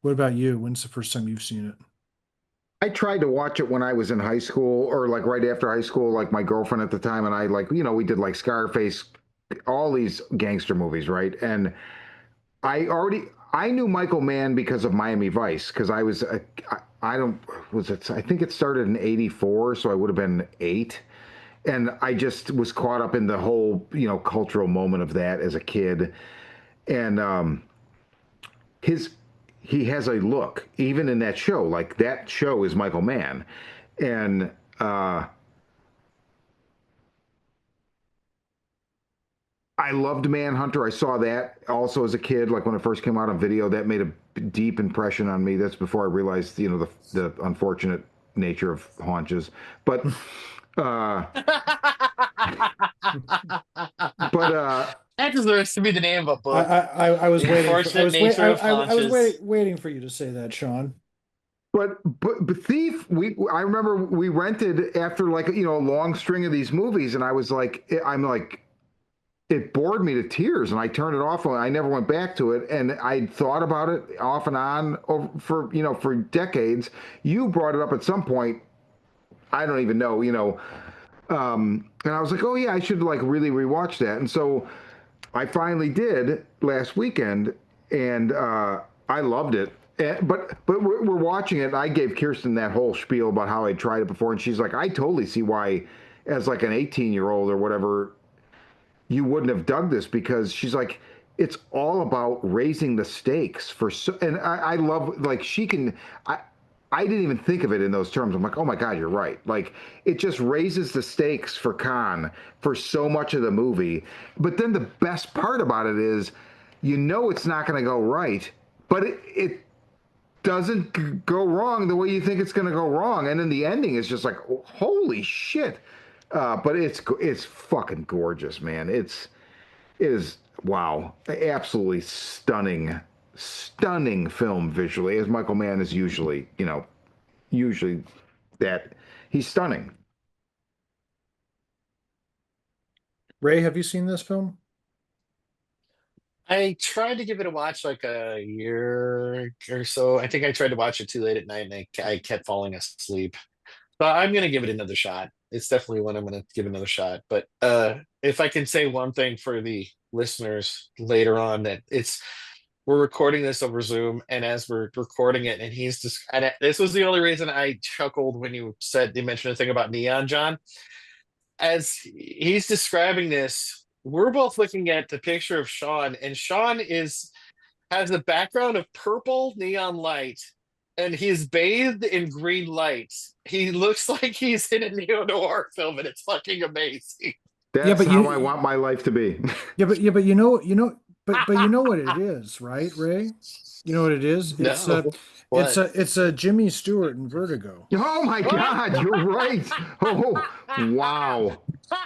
What about you? When's the first time you've seen it? I tried to watch it when I was in high school or like right after high school, like my girlfriend at the time and I like, we did like Scarface, all these gangster movies, right? And I knew Michael Mann because of Miami Vice because I don't was it I think it started in '84, so I would have been 8. And I just was caught up in the whole, cultural moment of that as a kid. And his he has a look even in that show, like that show is Michael Mann. And uh I loved Manhunter. I saw that also as a kid, like when it first came out on video. That made a deep impression on me. That's before I realized, the unfortunate nature of haunches. But, uh, but That deserves to be the name of a I, book. I was The waiting for unfortunate nature of I was haunches. waiting for you to say that, Sean. but Thief, I remember we rented after like a long string of these movies, and I was like, I'm like, it bored me to tears, and I turned it off, and I never went back to it. And I thought about it off and on for decades. You brought it up at some point. I don't even know, and I was like, oh yeah, I should like really rewatch that. And so I finally did last weekend, and I loved it. But we're watching it. And I gave Kirsten that whole spiel about how I tried it before, and she's like, I totally see why, as like an 18-year-old or whatever, you wouldn't have dug this, because she's like, it's all about raising the stakes for so. And I love, like, she can. I didn't even think of it in those terms. I'm like, oh my God, you're right. Like, it just raises the stakes for Khan for so much of the movie. But then the best part about it is, it's not going to go right, but it doesn't go wrong the way you think it's going to go wrong. And then the ending is just like, holy shit. But it's fucking gorgeous, man. It is, wow, absolutely stunning, stunning film visually, as Michael Mann is usually that he's stunning. Ray, have you seen this film? I tried to give it a watch like a year or so. I think I tried to watch it too late at night and I kept falling asleep. But I'm gonna give it another shot. It's definitely one I'm gonna give another shot. But if I can say one thing for the listeners later on, that it's we're recording this over Zoom, and as we're recording it, and he's just this was the only reason I chuckled when you mentioned a thing about Neon John. As he's describing this, we're both looking at the picture of Sean, and Sean is has a background of purple neon light, and he's bathed in green lights. He looks like he's in a neo-noir film, and it's fucking amazing. Yeah, That's but how I want my life to be. but but you know what it is, right, Ray? You know what it is? No, what? It's a Jimmy Stewart in Vertigo. Oh my God, you're right. Oh, wow.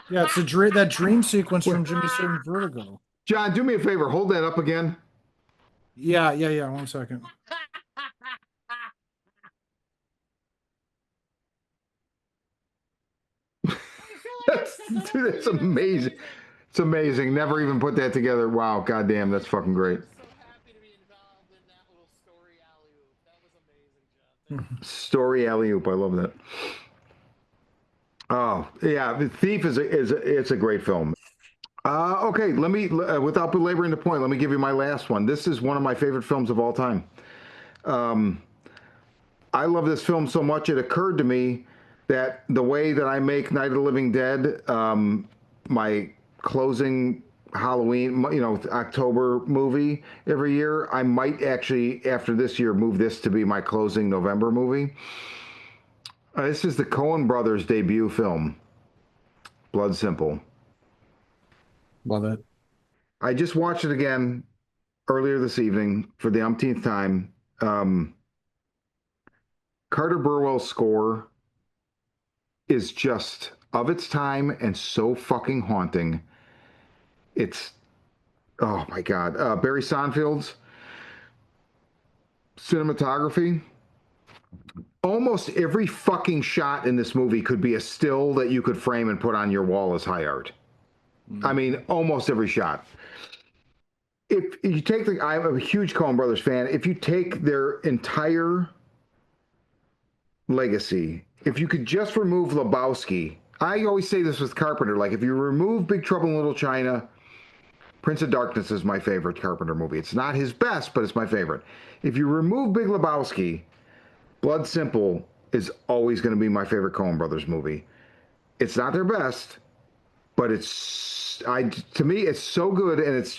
Yeah, it's that dream sequence from Jimmy Stewart in Vertigo. John, do me a favor, hold that up again. Yeah. 1 second. Dude, that's amazing. It's amazing. Never even put that together. Wow, goddamn, that's fucking great. So happy to be involved in that little story alley-oop. That was amazing, John. Thank you. Story alley oop. I love that. Oh yeah, The Thief it's a great film. Okay, let me without belaboring the point, let me give you my last one. This is one of my favorite films of all time. Um, I love this film so much it occurred to me that the way that I make Night of the Living Dead my closing Halloween, October movie every year, I might actually after this year move this to be my closing November movie. This is the Coen brothers' debut film, Blood Simple. Love it. I just watched it again earlier this evening for the umpteenth time. Carter Burwell's score is just of its time and so fucking haunting. It's, oh my God. Barry Sonfield's cinematography. Almost every fucking shot in this movie could be a still that you could frame and put on your wall as high art. I mean, almost every shot. If you take I'm a huge Coen Brothers fan. If you take their entire legacy, if you could just remove Lebowski, I always say this with Carpenter, like if you remove Big Trouble in Little China, Prince of Darkness is my favorite Carpenter movie. It's not his best, but it's my favorite. If you remove Big Lebowski, Blood Simple is always going to be my favorite Coen Brothers movie. It's not their best, but to me it's so good, and it's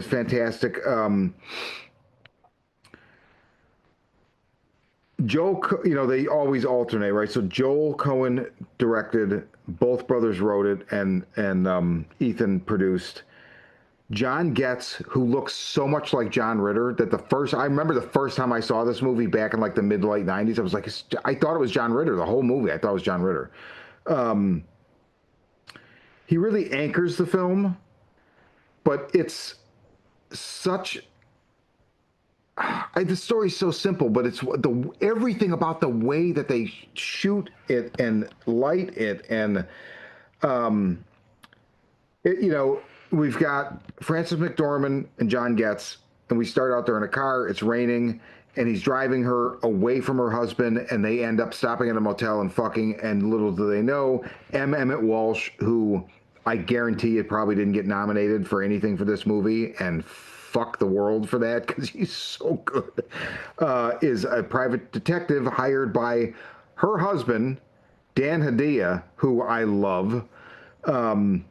fantastic. They always alternate, right? So Joel Coen directed, both brothers wrote it, and Ethan produced. John Getz, who looks so much like John Ritter that I remember the first time I saw this movie back in like the mid to late 90s, I was like, I thought it was John Ritter. The whole movie, I thought it was John Ritter. Um, he really anchors the film, but it's such the story's so simple, but it's the everything about the way that they shoot it and light it and um, you know, we've got Frances McDormand and John Getz, and we start out there in a car. It's raining, and he's driving her away from her husband, and they end up stopping at a motel and fucking. And little do they know, Emmett Walsh, who I guarantee it probably didn't get nominated for anything for this movie, and fuck the world for that because he's so good, is a private detective hired by her husband, Dan Hedaya, who I love. Um,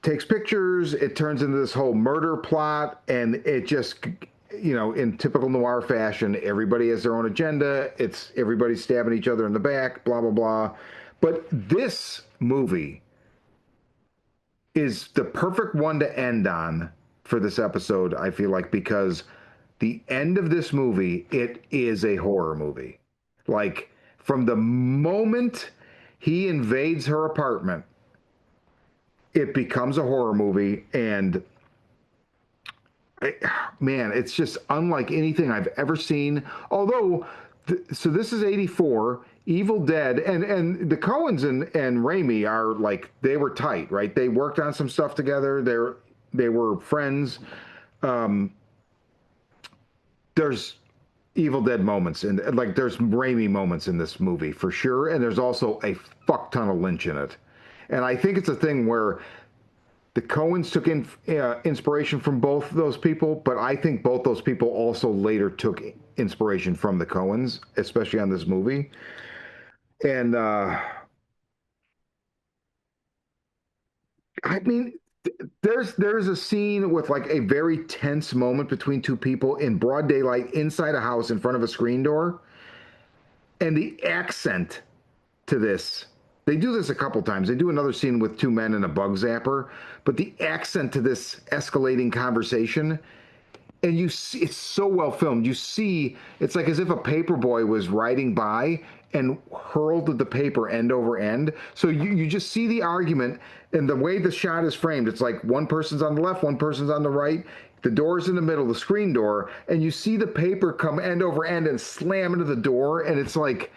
Takes pictures. It turns into this whole murder plot, and it just, in typical noir fashion, everybody has their own agenda. It's everybody stabbing each other in the back, blah blah blah. But this movie is the perfect one to end on for this episode. I feel like because the end of this movie, it is a horror movie. Like from the moment he invades her apartment, it becomes a horror movie, and man, it's just unlike anything I've ever seen. Although, so this is '84. Evil Dead and the Coens and Raimi are like they were tight, right? They worked on some stuff together. They were friends. Um, there's Evil Dead moments and like there's Raimi moments in this movie for sure, and there's also a fuck ton of Lynch in it. And I think it's a thing where the Coens took inspiration from both those people, but I think both those people also later took inspiration from the Coens, especially on this movie. And I mean, there's a scene with like a very tense moment between two people in broad daylight inside a house in front of a screen door, and the accent to this. They do this a couple times. They do another scene with two men and a bug zapper, but the accent to this escalating conversation, and you see it's so well filmed. You see, it's like as if a paper boy was riding by and hurled the paper end over end. So you just see the argument and the way the shot is framed. It's like one person's on the left, one person's on the right. The door's in the middle, the screen door, and you see the paper come end over end and slam into the door, and it's like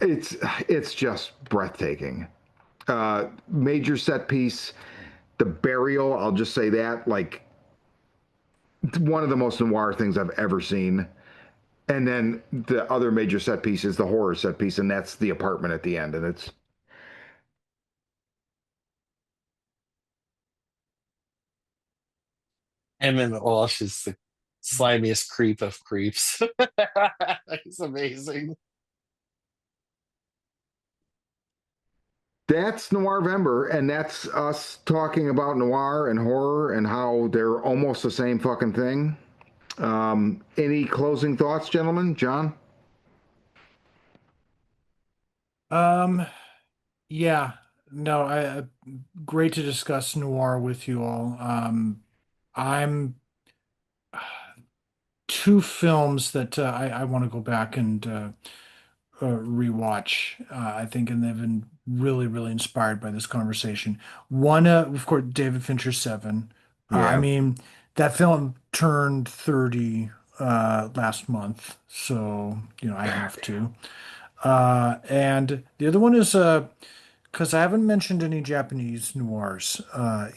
it's it's just breathtaking. Major set piece, the burial. I'll just say that, like one of the most noir things I've ever seen. And then the other major set piece is the horror set piece, and that's the apartment at the end. And it's Emmett Walsh is the slimiest creep of creeps. It's amazing. that's Noirvember, and that's us talking about noir and horror and how they're almost the same fucking thing. Any closing thoughts, gentlemen? John? Um, yeah, no, great to discuss noir with you all. I'm two films that I want to go back and rewatch. I think, and they've been really, really inspired by this conversation. One, of course, David Fincher Seven. I Yeah. mean, that film turned 30 last month, so I have to. And the other one is because I haven't mentioned any Japanese noirs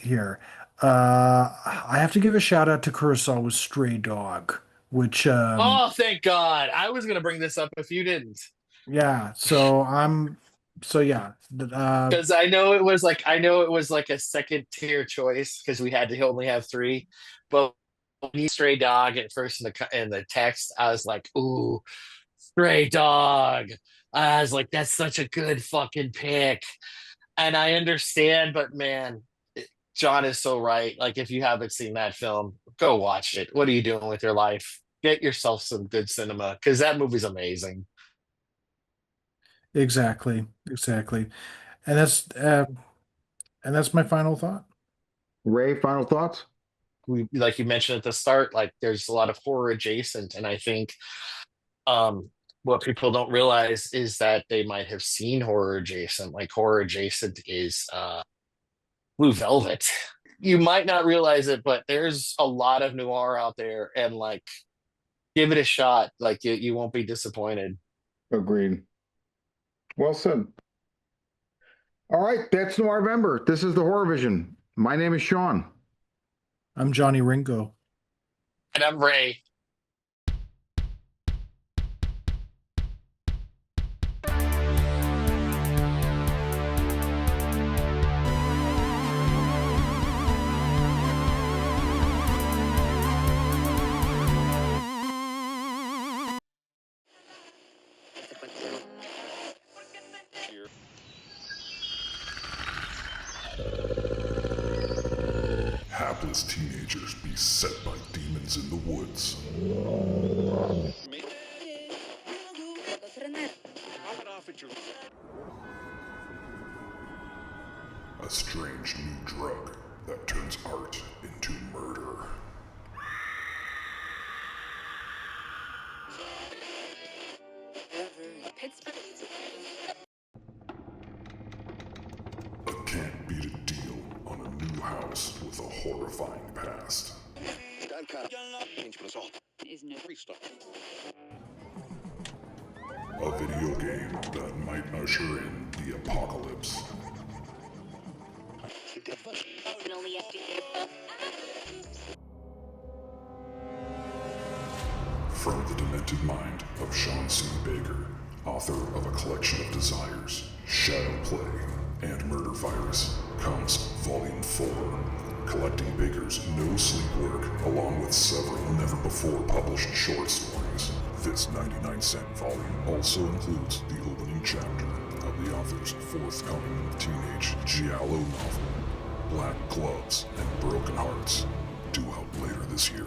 here. I have to give a shout out to Kurosawa's Stray Dog, which Oh, thank God. I was going to bring this up if you didn't. yeah. So yeah. Because I know it was like a second tier choice because we had to only have three. But when you stray dog at first in the text, I was like, ooh, stray dog. I was like, that's such a good fucking pick. And I understand, but man, John is so right. Like, if you haven't seen that film, go watch it. What are you doing with your life? Get yourself some good cinema because that movie's amazing. Exactly, exactly. And And that's my final thought. Ray, final thoughts? We, like you mentioned at the start, like there's a lot of horror adjacent, and I think what people don't realize is that they might have seen horror adjacent. Like horror adjacent is Blue Velvet. You might not realize it, but there's a lot of noir out there, and like give it a shot. Like you won't be disappointed. Agreed. Well said. All right, that's Noirvember. This is the Horror Vision. My name is Sean. I'm Johnny Ringo. And I'm Ray. Hapless teenagers beset by demons in the woods. A strange new drug that turns art into murder. A can't beat a deal on a new house with a horrifying past. A video game that might usher in the apocalypse. From the demented mind of Sean C. Baker, author of a collection of desires, Shadow Play, and Murder Virus, comes Volume 4, collecting Baker's no sleep work along with several never-before-published short stories. This 99-cent volume also includes the opening chapter of the author's forthcoming teenage giallo novel, Black Gloves and Broken Hearts, due out later this year.